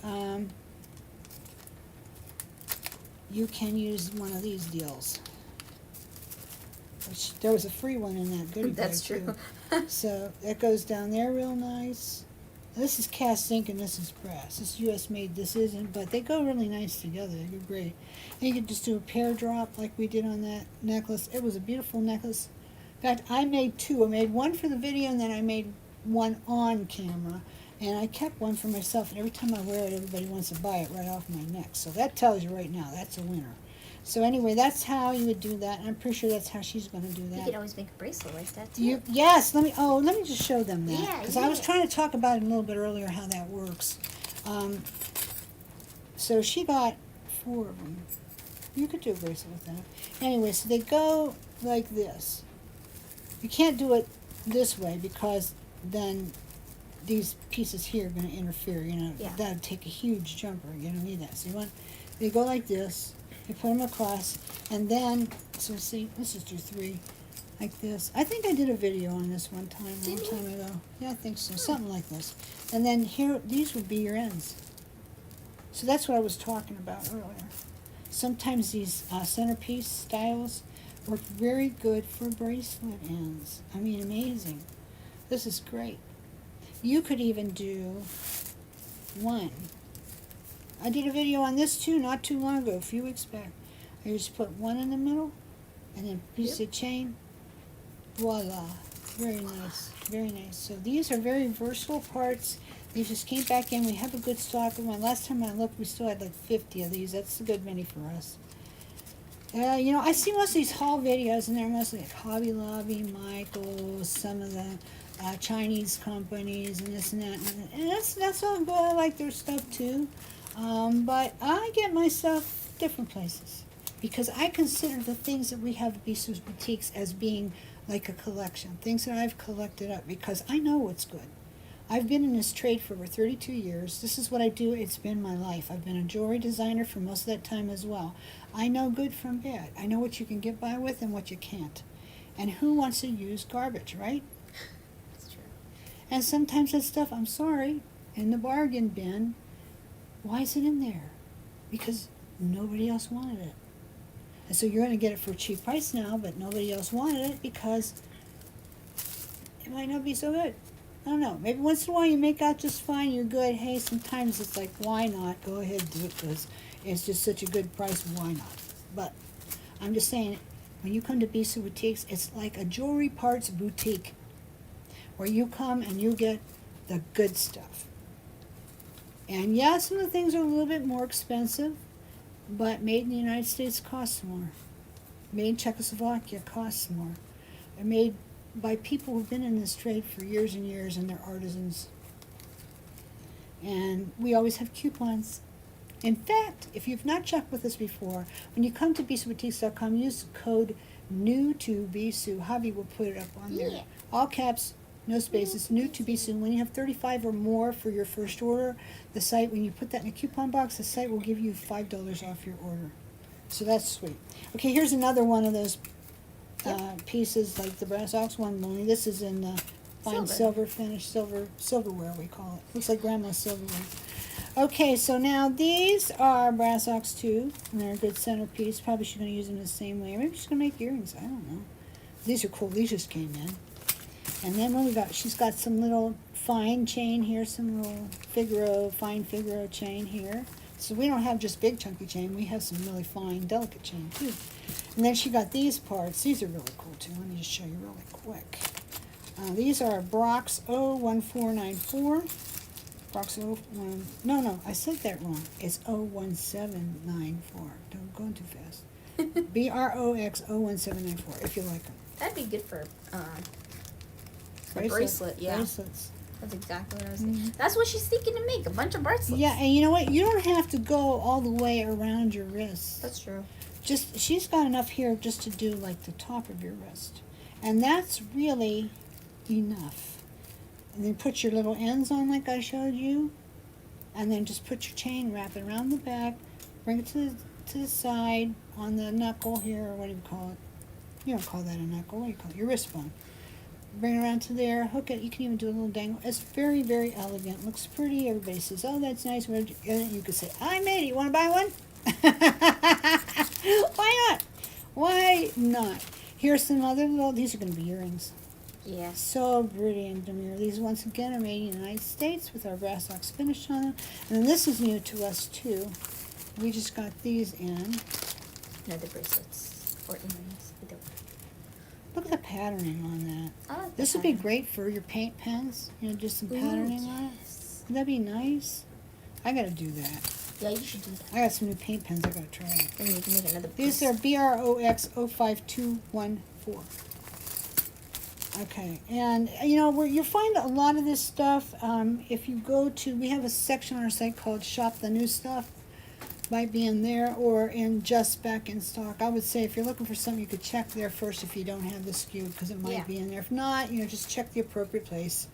you can use one of these deals. Which, there was a free one in that goodie bag, That's too. true. So that goes down there real nice. This is cast zinc and this is brass. This is US made, this isn't, but they go really nice together. They go great. And you can just do a pear drop like we did on that necklace. It was a beautiful necklace. In fact, I made two. I made one for the video and then I made one on camera. And I kept one for myself, and every time I wear it, everybody wants to buy it right off my neck. So that tells you right now, that's a winner. So anyway, that's how you would do that, and I'm pretty sure that's how she's going to do that. You could always make a bracelet like that too. Yes, let me just show them that. Yeah, Because I was trying to talk about it a little bit earlier, how that works. So she got 4 of them. You could do a bracelet with that. Anyway, so they go like this. You can't do it this way because then these pieces here are going to interfere, you know. Yeah. That would take a huge jumper. You don't need that. So you want, they go like this. You put them across, and then, so see, let's just do 3 like this. I think I did a video on this one time, a long time ago. Yeah, I think so. Something like this. And then here, these would be your ends. So that's what I was talking about earlier. Sometimes these centerpiece styles work very good for bracelet ends. I mean, amazing. This is great. You could even do 1. I did a video on this too not too long ago, a few weeks back. I just put 1 in the middle and then a piece of chain. Voila. Very nice. Very nice. So these are very versatile parts. These just came back in. We have a good stock of them. Last time I looked, we still had like 50 of these. That's a good many for us. You know, I see most of these haul videos, and they're mostly like Hobby Lobby, Michaels, some of the Chinese companies, and this and that. And that's all good. I like their stuff too. But I get my stuff different places because I consider the things that we have at Bisou's Boutiques as being like a collection, things that I've collected up because I know what's good. I've been in this trade for over 32 years. This is what I do. It's been my life. I've been a jewelry designer for most of that time as well. I know good from bad. I know what you can get by with and what you can't. And who wants to use garbage, right? That's true. And sometimes that stuff, I'm sorry, in the bargain bin, why is it in there? Because nobody else wanted it. And so you're going to get it for a cheap price now, but nobody else wanted it because it might not be so good. I don't know. Maybe once in a while you make out just fine, you're good. Hey, sometimes it's like, why not? Go ahead and do it because it's just such a good price, why not? But I'm just saying, when you come to Bisou Boutiques, it's like a jewelry parts boutique where you come and you get the good stuff. And yeah, some of the things are a little bit more expensive, but made in the United States costs more. Made in Czechoslovakia costs more. They're made by people who've been in this trade for years and years, and they're artisans. And we always have coupons. In fact, if you've not checked with us before, when you come to BisouBoutiques.com, use the code NEW2BISOU. Javi will put it up on there. Yeah. All caps, no spaces, new to Bisou. When you have 35 or more for your first order, the site, when you put that in a coupon box, the site will give you $5 off your order. So that's sweet. Okay, here's another one of those pieces, like the brass ox one, only this is in fine silver finish, silverware we call it. Looks like grandma's silverware. Okay, so now these are brass ox too, and they're a good centerpiece. Probably she's going to use them the same way. Maybe she's going to make earrings. I don't know. These are cool. These just came in. And then what we got? She's got some little fine chain here, some little fine Figaro chain here. So we don't have just big chunky chain. We have some really fine, delicate chain too. And then she got these parts. These are really cool too. Let me just show you really quick. These are Brock's 01494. Brock's 01. No, I said that wrong. It's 01794. Don't go too fast. BROX 01794. If you like them. That'd be good for Bracelet. a bracelet. Yeah, Bracelets. that's exactly what I was thinking. That's what she's thinking to make, a bunch of bracelets. Yeah, and you know what? You don't have to go all the way around your wrist. That's true. Just she's got enough here just to do like the top of your wrist, and that's really enough. And then put your little ends on like I showed you, and then just put your chain, wrap it around the back, bring it to the side on the knuckle here, or what do you call it? You don't call that a knuckle. What do you call it? Your wrist bone. Bring it around to there, hook it. You can even do a little dangle. It's very, very elegant. Looks pretty. Everybody says, "Oh, that's nice." You could say, "I made it. You want to buy one?" Why not? Why not? Here's some other little, these are going to be earrings. Yes. So pretty and demure. These once again are made in the United States with our brass ox finish on them. And this is new to us too. We just got these in. Another bracelets or earrings. Either way. Look at the patterning on that. I like This the would be pattern. great for your paint pens. You know, just some Ooh, patterning on it. yes. Would that be nice? I gotta do that. Yeah, you should do that. I got some new paint pens I gotta try out. Then you can make another. These are BROX 05214. Okay, and you know, you'll find a lot of this stuff. If you go to, we have a section on our site called Shop the New Stuff. Might be in there or in Just Back in Stock. I would say if you're looking for something, you could check there first if you don't have the SKU, because it might Yeah. be in there. If not, you know, just check the appropriate place.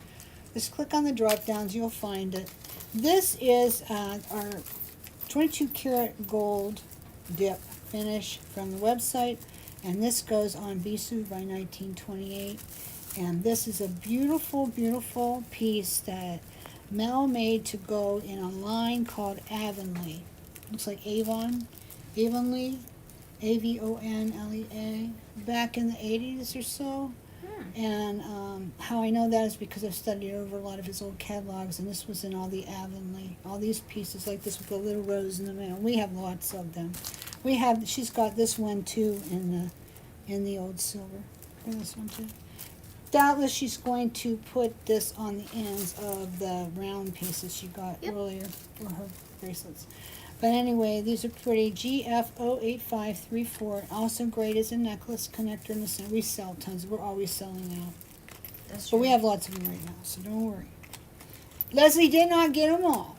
Just click on the drop downs, you'll find it. This is our 22 karat gold dip finish from the website, and this goes on Bisou by 1928. And this is a beautiful, beautiful piece that Mel made to go in a line called Avonlea. Looks like Avonlea, Avonlea, back in the 80s or so. And how I know that is because I've studied over a lot of his old catalogs, and this was in all the Avonlea, all these pieces like this with the little rose in the middle. We have lots of them. We have. She's got this one too in the old silver. And this one too. Doubtless she's going to put this on the ends of the round pieces she got earlier for her bracelets. But anyway, these are pretty. GF08534. Also great as a necklace connector in the center. We sell tons. We're always selling out. That's But true. we have lots of them right now, so don't worry. Leslie did not get them all.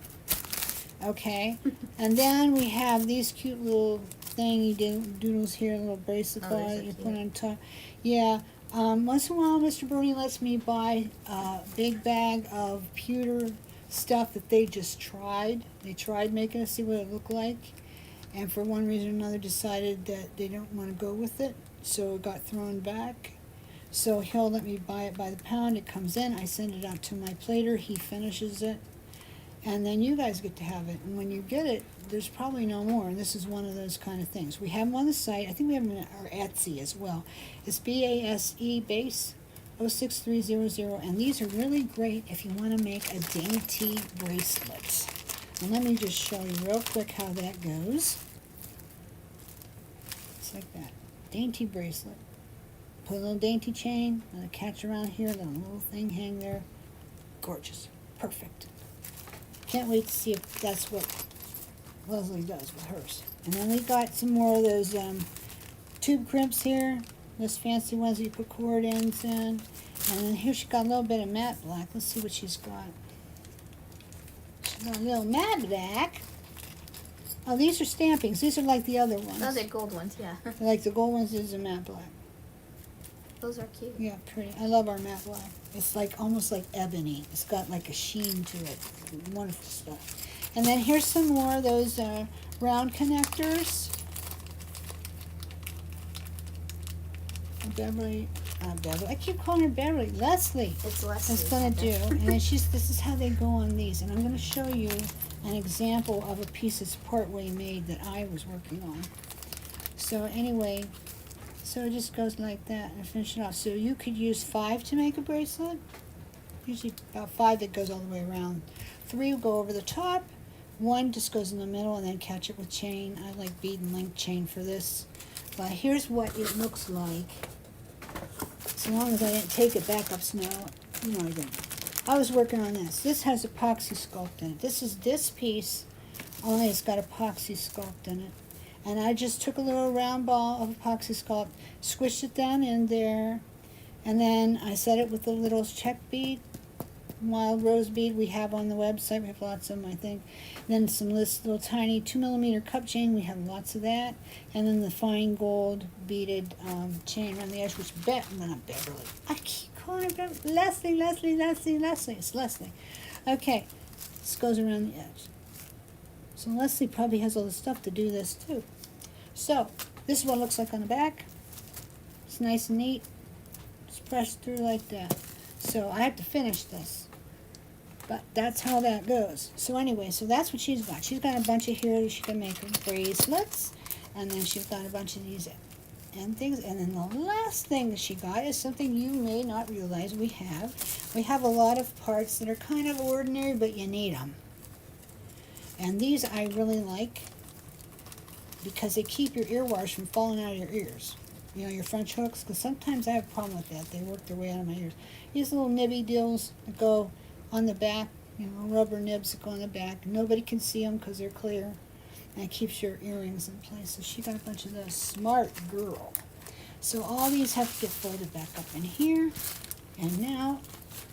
Okay. And then we have these cute little thingy doodles here, little bracelet Oh, ball those are that you put cute. on top. Yeah. Once in a while, Mr. Bernie lets me buy a big bag of pewter stuff that they just tried. They tried making it, see what it looked like, and for one reason or another decided that they don't want to go with it, so it got thrown back. So he'll let me buy it by the pound. It comes in, I send it out to my plater, he finishes it, and then you guys get to have it. And when you get it, there's probably no more, and this is one of those kind of things. We have them on the site. I think we have them in our Etsy as well. It's base 06300, and these are really great if you want to make a dainty bracelet. And let me just show you real quick how that goes. It's like that. Dainty bracelet. Put a little dainty chain and a catch around here, let a little thing hang there. Gorgeous. Perfect. Can't wait to see if that's what Leslie does with hers. And then we got some more of those tube crimps here. Those fancy ones that you put cord ends in. And then here she got a little bit of matte black. Let's see what she's got. She's got a little matte black. Oh, these are stampings. These are like the other ones. Oh, they're gold ones, yeah. Like the gold ones is a matte black. Those are cute. Yeah, pretty. I love our matte black. It's like almost like ebony. It's got like a sheen to it. Wonderful stuff. And then here's some more of those round connectors. Beverly. I keep calling her Beverly. Leslie. It's Leslie. That's gonna do. And then this is how they go on these. And I'm gonna show you an example of a piece that's partway made that I was working on. So anyway, so it just goes like that and finish it off. So you could use 5 to make a bracelet. Usually about 5 that goes all the way around. 3 will go over the top. 1 just goes in the middle and then catch it with chain. I like bead and link chain for this. But here's what it looks like. So long as I didn't take it back up snow. No, I didn't. I was working on this. This has epoxy sculpt in it. This is this piece, only it's got epoxy sculpt in it. And I just took a little round ball of epoxy sculpt, squished it down in there, and then I set it with the little Czech bead, wild rose bead we have on the website. We have lots of them, I think. Then some little tiny 2mm cup chain. We have lots of that. And then the fine gold beaded chain around the edge, which not Beverly. I keep calling her Beverly. Leslie. It's Leslie. Okay, this goes around the edge. So Leslie probably has all the stuff to do this too. So this is what it looks like on the back. It's nice and neat. It's pressed through like that. So I have to finish this. But that's how that goes. So anyway, so that's what she's got. She's got a bunch of here that she can make her bracelets. And then she's got a bunch of these and things. And then the last thing that she got is something you may not realize we have. We have a lot of parts that are kind of ordinary, but you need them. And these I really like because they keep your ear wires from falling out of your ears. You know, your French hooks, because sometimes I have a problem with that. They work their way out of my ears. These little nibby deals that go on the back, you know, rubber nibs that go on the back. Nobody can see them because they're clear. And it keeps your earrings in place. So she got a bunch of those. Smart girl. So all these have to get folded back up in here. And now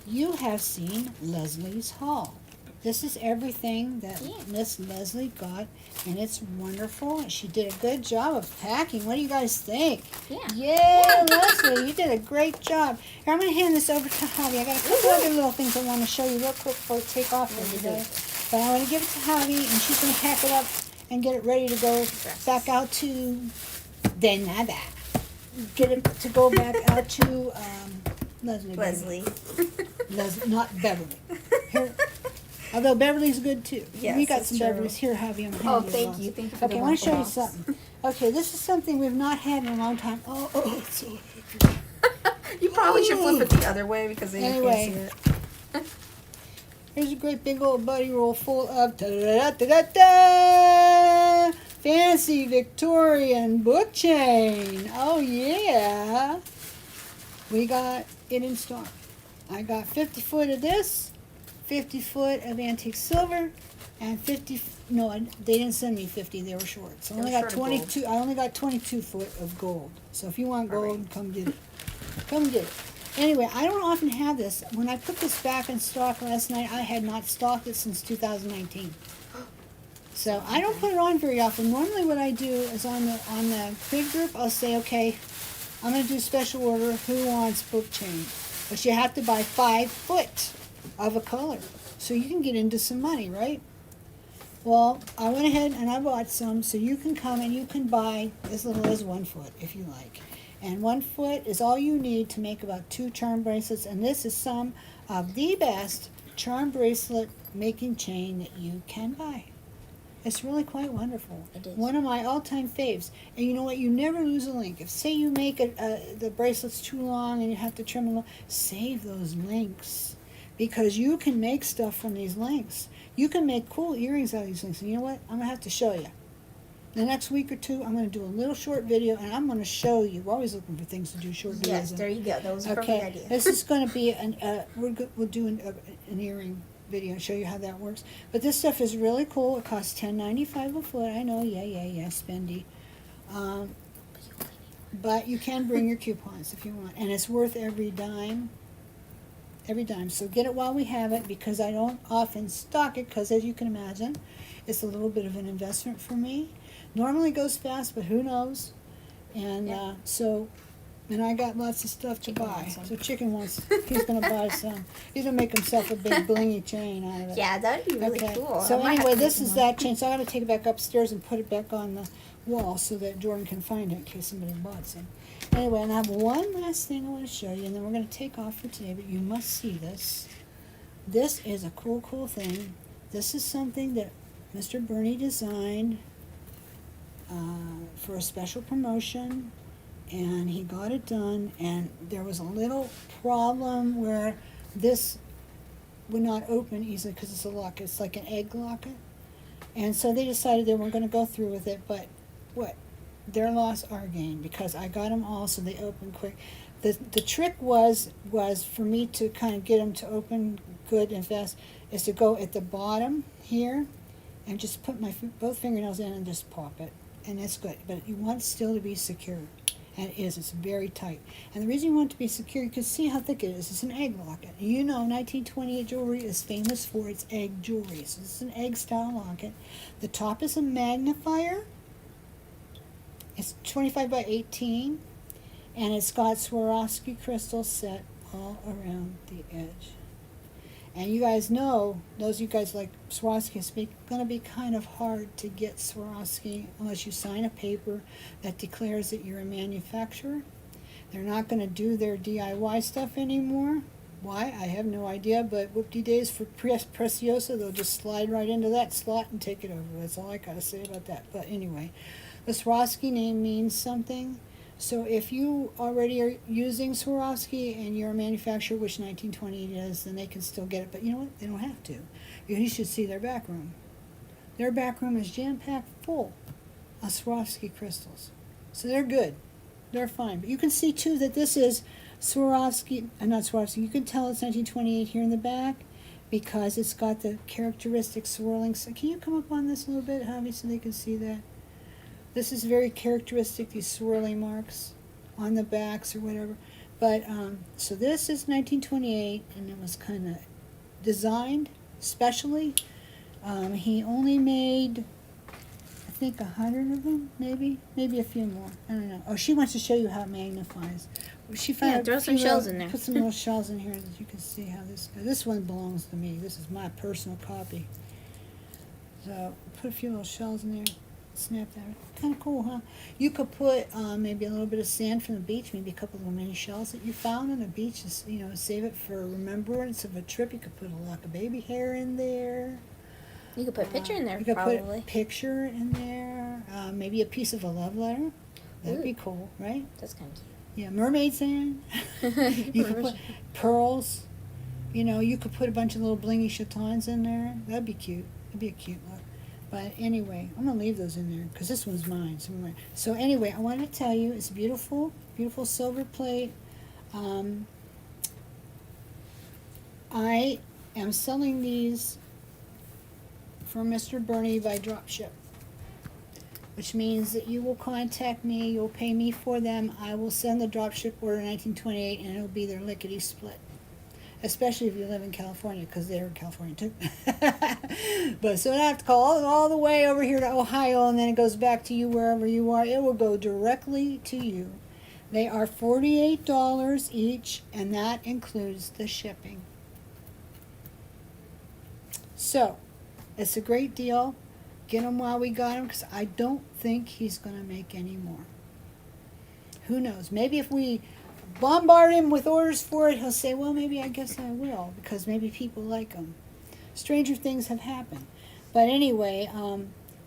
you have seen Leslie's haul. This is everything that Miss Leslie got, and it's wonderful. She did a good job of packing. What do you guys think? Yeah. Yay, Leslie, you did a great job. Here, I'm going to hand this over to Javi. I got a couple other little things I want to show you real quick before I take off for today. But I want to give it to Javi, and she's going to pack it up and get it ready to go back out to Denada. Get it to go back out to Leslie. Leslie. Leslie, not Beverly. Here. Although Beverly's good too. Yes, we got that's some true. Beverly's here, Javi. I'm Oh, handing you thank those. you. Thank you for Okay, the I want to show you wonderful something. Okay, this is something we've not had in a long time. Oh, it's so You probably should flip it the other way because then you can't see it. Here's a great big old buddy roll full of ta-da-da-da-da-da, fancy Victorian book chain. Oh yeah. We got it in stock. I got 50 foot of this, 50 foot of antique silver, and 50, no, they didn't send me 50, they were short. So I only got 22, I only got 22 foot of gold. So if you want gold, come get it. Come get it. Anyway, I don't often have this. When I put this back in stock last night, I had not stocked it since 2019. So I don't put it on very often. Normally what I do is on the big group, I'll say, okay, I'm going to do special order, who wants book chain? But you have to buy 5 foot of a color. So you can get into some money, right? Well, I went ahead and I bought some, so you can come and you can buy as little as 1 foot if you like. And 1 foot is all you need to make about 2 charm bracelets. And this is some of the best charm bracelet making chain that you can buy. It's really quite wonderful. It is. One of my all-time faves. And you know what? You never lose a link. If, say, you make the bracelet's too long and you have to trim them, save those links. Because you can make stuff from these links. You can make cool earrings out of these links. And you know what? I'm going to have to show you. The next week or two, I'm going to do a little short video, and I'm going to show you. We're always looking for things to do short videos. Yes, there you go. That was a perfect idea. This is going to be we'll do an earring video and show you how that works. But this stuff is really cool. It costs $10.95 a foot. I know, yeah, spendy. But you can bring your coupons if you want, and it's worth every dime. Every dime. So get it while we have it, because I don't often stock it, because as you can imagine, it's a little bit of an investment for me. Normally goes fast, but who knows? And and I got lots of stuff to buy. So Chicken wants, he's going to buy some. He's going to make himself a big blingy chain out of it. Yeah, that would be really cool. So I might have anyway, to this make is one. that chain. So I got to take it back upstairs and put it back on the wall so that Jordan can find it in case somebody bought some. Anyway, and I have one last thing I want to show you, and then we're going to take off for today, but you must see this. This is a cool thing. This is something that Mr. Bernie designed for a special promotion, and he got it done, and there was a little problem where this would not open easily because it's a locket. It's like an egg locket. And so they decided they weren't going to go through with it, but what? Their loss, our gain, because I got them all so they open quick. The trick was for me to kind of get them to open good and fast, is to go at the bottom here and just put my both fingernails in and just pop it. And it's good, but you want it still to be secure. And it is, it's very tight. And the reason you want it to be secure, you can see how thick it is. It's an egg locket. You know 1928 jewelry is famous for its egg jewelry. So this is an egg style locket. The top is a magnifier. It's 25 by 18. And it's got Swarovski crystals set all around the edge. And you guys know, those of you guys like Swarovski, it's going to be kind of hard to get Swarovski unless you sign a paper that declares that you're a manufacturer. They're not going to do their DIY stuff anymore. Why? I have no idea, but whoop-de-days for Preciosa, they'll just slide right into that slot and take it over. That's all I gotta say about that. But anyway, the Swarovski name means something. So if you already are using Swarovski and you're a manufacturer, which 1928 is, then they can still get it. But you know what? They don't have to. You should see their back room. Their back room is jam-packed full of Swarovski crystals. So they're good. They're fine. But you can see, too, that this is Swarovski, not Swarovski. You can tell it's 1928 here in the back because it's got the characteristic swirling. So can you come up on this a little bit, Javi, so they can see that? This is very characteristic, these swirling marks on the backs or whatever. But, so this is 1928, and it was kind of designed specially. He only made, I think, 100 of them, maybe a few more. I don't know. Oh, she wants to show you how it magnifies. She found throw some shells in there. Put some little shells in here that you can see how this goes. This one belongs to me. This is my personal copy. So put a few little shells in there. Snap that. Kind of cool, huh? You could put maybe a little bit of sand from the beach, maybe a couple of little mini shells that you found on the beach. Just, save it for remembrance of a trip. You could put a lock of baby hair in there. You could put a picture in there, you could probably. put a picture in there. Maybe a piece of a love letter. That'd be cool, right? That's kind of cute. Yeah, mermaid sand. You could put pearls. You could put a bunch of little blingy chatons in there. That'd be cute. It'd be a cute look. But anyway, I'm going to leave those in there because this one's mine. So anyway, I wanted to tell you, it's beautiful, beautiful silver plate. I am selling these for Mr. Bernie by dropship, which means that you will contact me, you'll pay me for them, I will send the dropship order 1928, and it'll be their lickety split. Especially if you live in California, because they're in California too. But so I don't have to call all the way over here to Ohio, and then it goes back to you wherever you are. It will go directly to you. They are $48 each, and that includes the shipping. So, it's a great deal. Get them while we got them, because I don't think he's going to make any more. Who knows? Maybe if we bombard him with orders for it, he'll say, well, maybe I guess I will, because maybe people like them. Stranger things have happened. But anyway,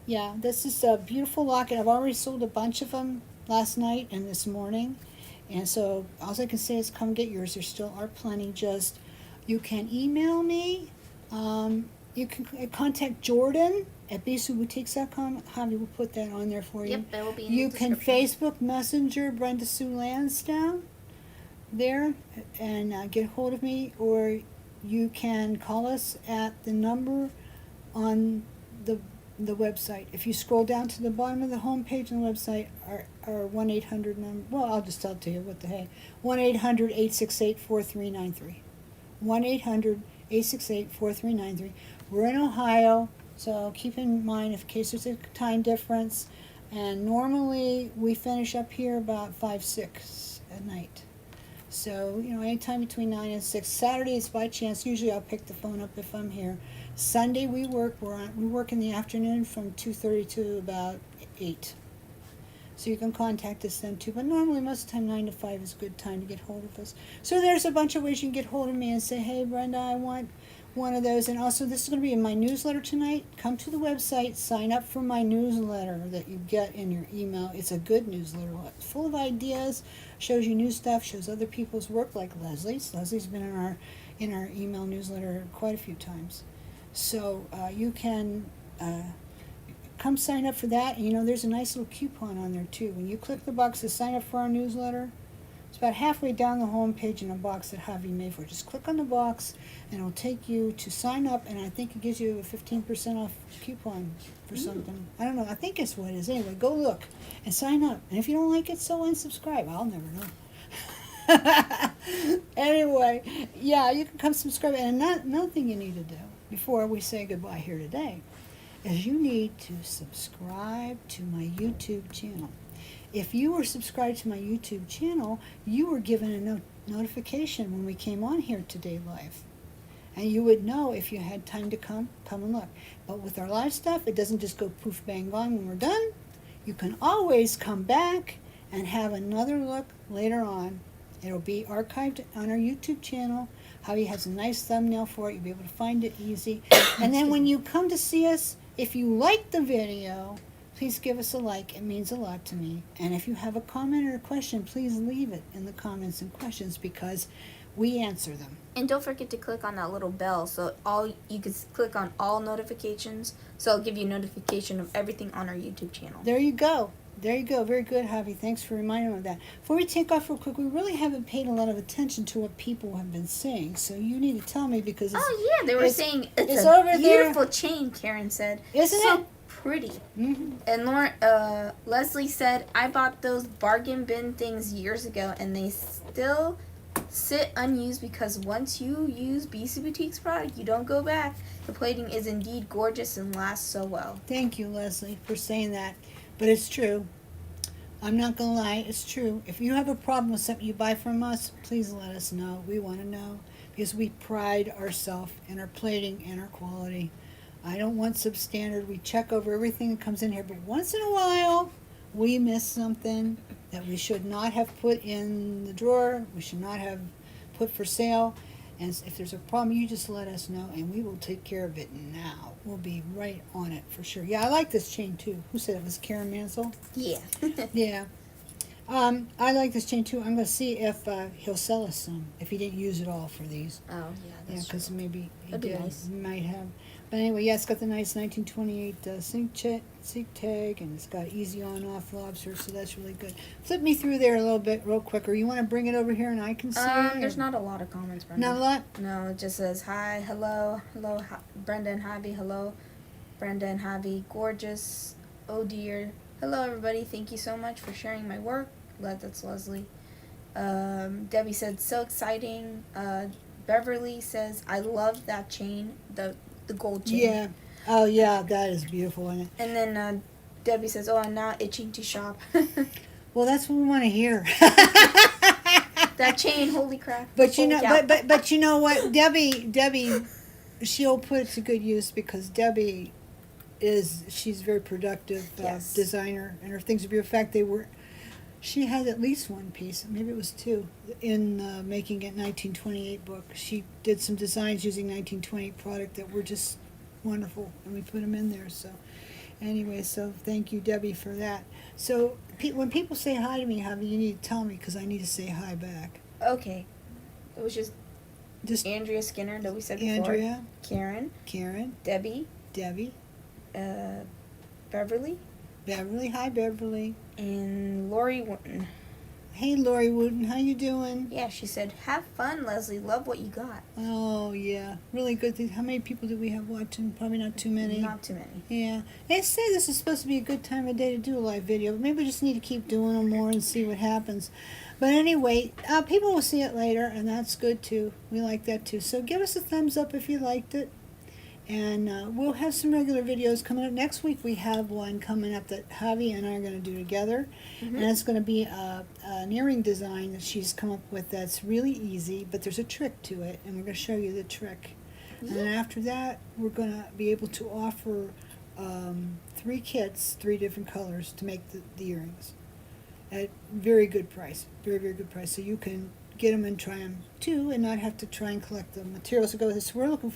yeah, this is a beautiful locket. I've already sold a bunch of them last night and this morning. And so all I can say is come get yours. There still are plenty. Just, you can email me. You can contact Jordan at beadsboutiques.com. Javi will put that on there for you. Yep, that will be in You the can description. Facebook Messenger Brenda Sue Lansdowne there and get hold of me, or you can call us at the number on the website. If you scroll down to the bottom of the home page on the website, our 1-800 number, well, I'll just tell it to you, what the heck, 1-800-868-4393. 1-800-868-4393. We're in Ohio, so keep in mind in case there's a time difference. And normally we finish up here about 5, 6 at night. So, anytime between 9 and 6. Saturdays, by chance, usually I'll pick the phone up if I'm here. Sunday we work. We work in the afternoon from 2:30 to about 8. So you can contact us then too. But normally, most of the time, 9 to 5 is a good time to get hold of us. So there's a bunch of ways you can get hold of me and say, hey, Brenda, I want one of those. And also, this is going to be in my newsletter tonight. Come to the website, sign up for my newsletter that you get in your email. It's a good newsletter, full of ideas, shows you new stuff, shows other people's work, like Leslie's. Leslie's been in our email newsletter quite a few times. So you can come sign up for that. And there's a nice little coupon on there too. When you click the box to sign up for our newsletter, it's about halfway down the home page in a box that Javi made for it. Just click on the box and it'll take you to sign up, and I think it gives you a 15% off coupon for something. I don't know. I think it's what it is. Anyway, go look and sign up. And if you don't like it, so unsubscribe. I'll never know. Anyway, yeah, you can come subscribe. And another thing you need to do before we say goodbye here today is you need to subscribe to my YouTube channel. If you were subscribed to my YouTube channel, you were given a notification when we came on here today live. And you would know if you had time to come and look. But with our live stuff, it doesn't just go poof, bang, gone when we're done. You can always come back and have another look later on. It'll be archived on our YouTube channel Javi has a nice thumbnail for it. You'll be able to find it easy. And then when you come to see us, if you like the video, please give us a like. It means a lot to me. And if you have a comment or a question, please leave it in the comments and questions because we answer them. And don't forget to click on that little bell so you can click on all notifications, so it'll give you a notification of everything on our YouTube channel. There you go. There you go. Very good, Javi. Thanks for reminding me of that. Before we take off real quick, we really haven't paid a lot of attention to what people have been saying. So you need to tell me because They were saying it's over a beautiful chain, Karen said. Isn't so it? Pretty. Mm-hmm. And Leslie said, I bought those bargain bin things years ago and they still sit unused because once you use BC Boutique's product, you don't go back. The plating is indeed gorgeous and lasts so well. Thank you, Leslie, for saying that. But it's true. I'm not going to lie. It's true. If you have a problem with something you buy from us, please let us know. We want to know because we pride ourselves in our plating and our quality. I don't want substandard. We check over everything that comes in here. But once in a while, we miss something that we should not have put in the drawer. We should not have put for sale. And if there's a problem, you just let us know, and we will take care of it now. We'll be right on it for sure. Yeah, I like this chain, too. Who said it was Karen Mansell? Yeah. Yeah. I like this chain, too. I'm going to see if he'll sell us some, if he didn't use it all for these. Oh, yeah, Yeah, that's because maybe he That'd be did. nice. He might have. But anyway, yeah, it's got the nice 1928 Zinc tag, and it's got easy on-off lobster, so that's really good. Flip me through there a little bit real quick, or you want to bring it over here and I can see it? There's not a lot of comments, Brenda. Not a lot? No, it just says, hi, hello, Brenda and Javi, hello, Brenda and Javi, gorgeous, oh dear. Hello, everybody, thank you so much for sharing my work. That's Leslie. Debbie said, so exciting. Beverly says, I love that chain, the gold chain. Yeah. Oh, yeah, that is beautiful, isn't it? And then Debbie says, oh, I'm now itching to shop. Well, that's what we want to hear. That chain, holy crap. But you know, Holy cow. but you know what, Debbie, she'll put it to good use because Debbie she's a very productive Yes. designer, and her things are beautiful. In fact, she had at least one piece, maybe it was two, in Making It 1928 book. She did some designs using 1928 product that were just wonderful, and we put them in there. So anyway, so thank you, Debbie, for that. So when people say hi to me, Javi, you need to tell me because I need to say hi back. Okay. It was just Just Andrea Skinner that we said before. Andrea, Karen, Debbie, Beverly, hi Beverly. and Lori Wooten. Hey Lori Wooten, how you doing? Yeah, she said, have fun, Leslie. Love what you got. Oh yeah, really good. How many people do we have watching? Probably not too many. Not too many. Yeah, they say this is supposed to be a good time of day to do a live video, but maybe we just need to keep doing them more and see what happens. But anyway, people will see it later, and that's good too. We like that too. So give us a thumbs up if you liked it. And we'll have some regular videos coming up. Next week we have one coming up that Javi and I are going to do together. Mm-hmm. And it's going to be an earring design that she's come up with that's really easy, but there's a trick to it, and we're going to show you the trick. And then after that, we're going to be able to offer 3 kits, 3 different colors to make the earrings at very good price. Very, very good price. So you can get them and try them too and not have to try and collect the materials to go with this. So we're looking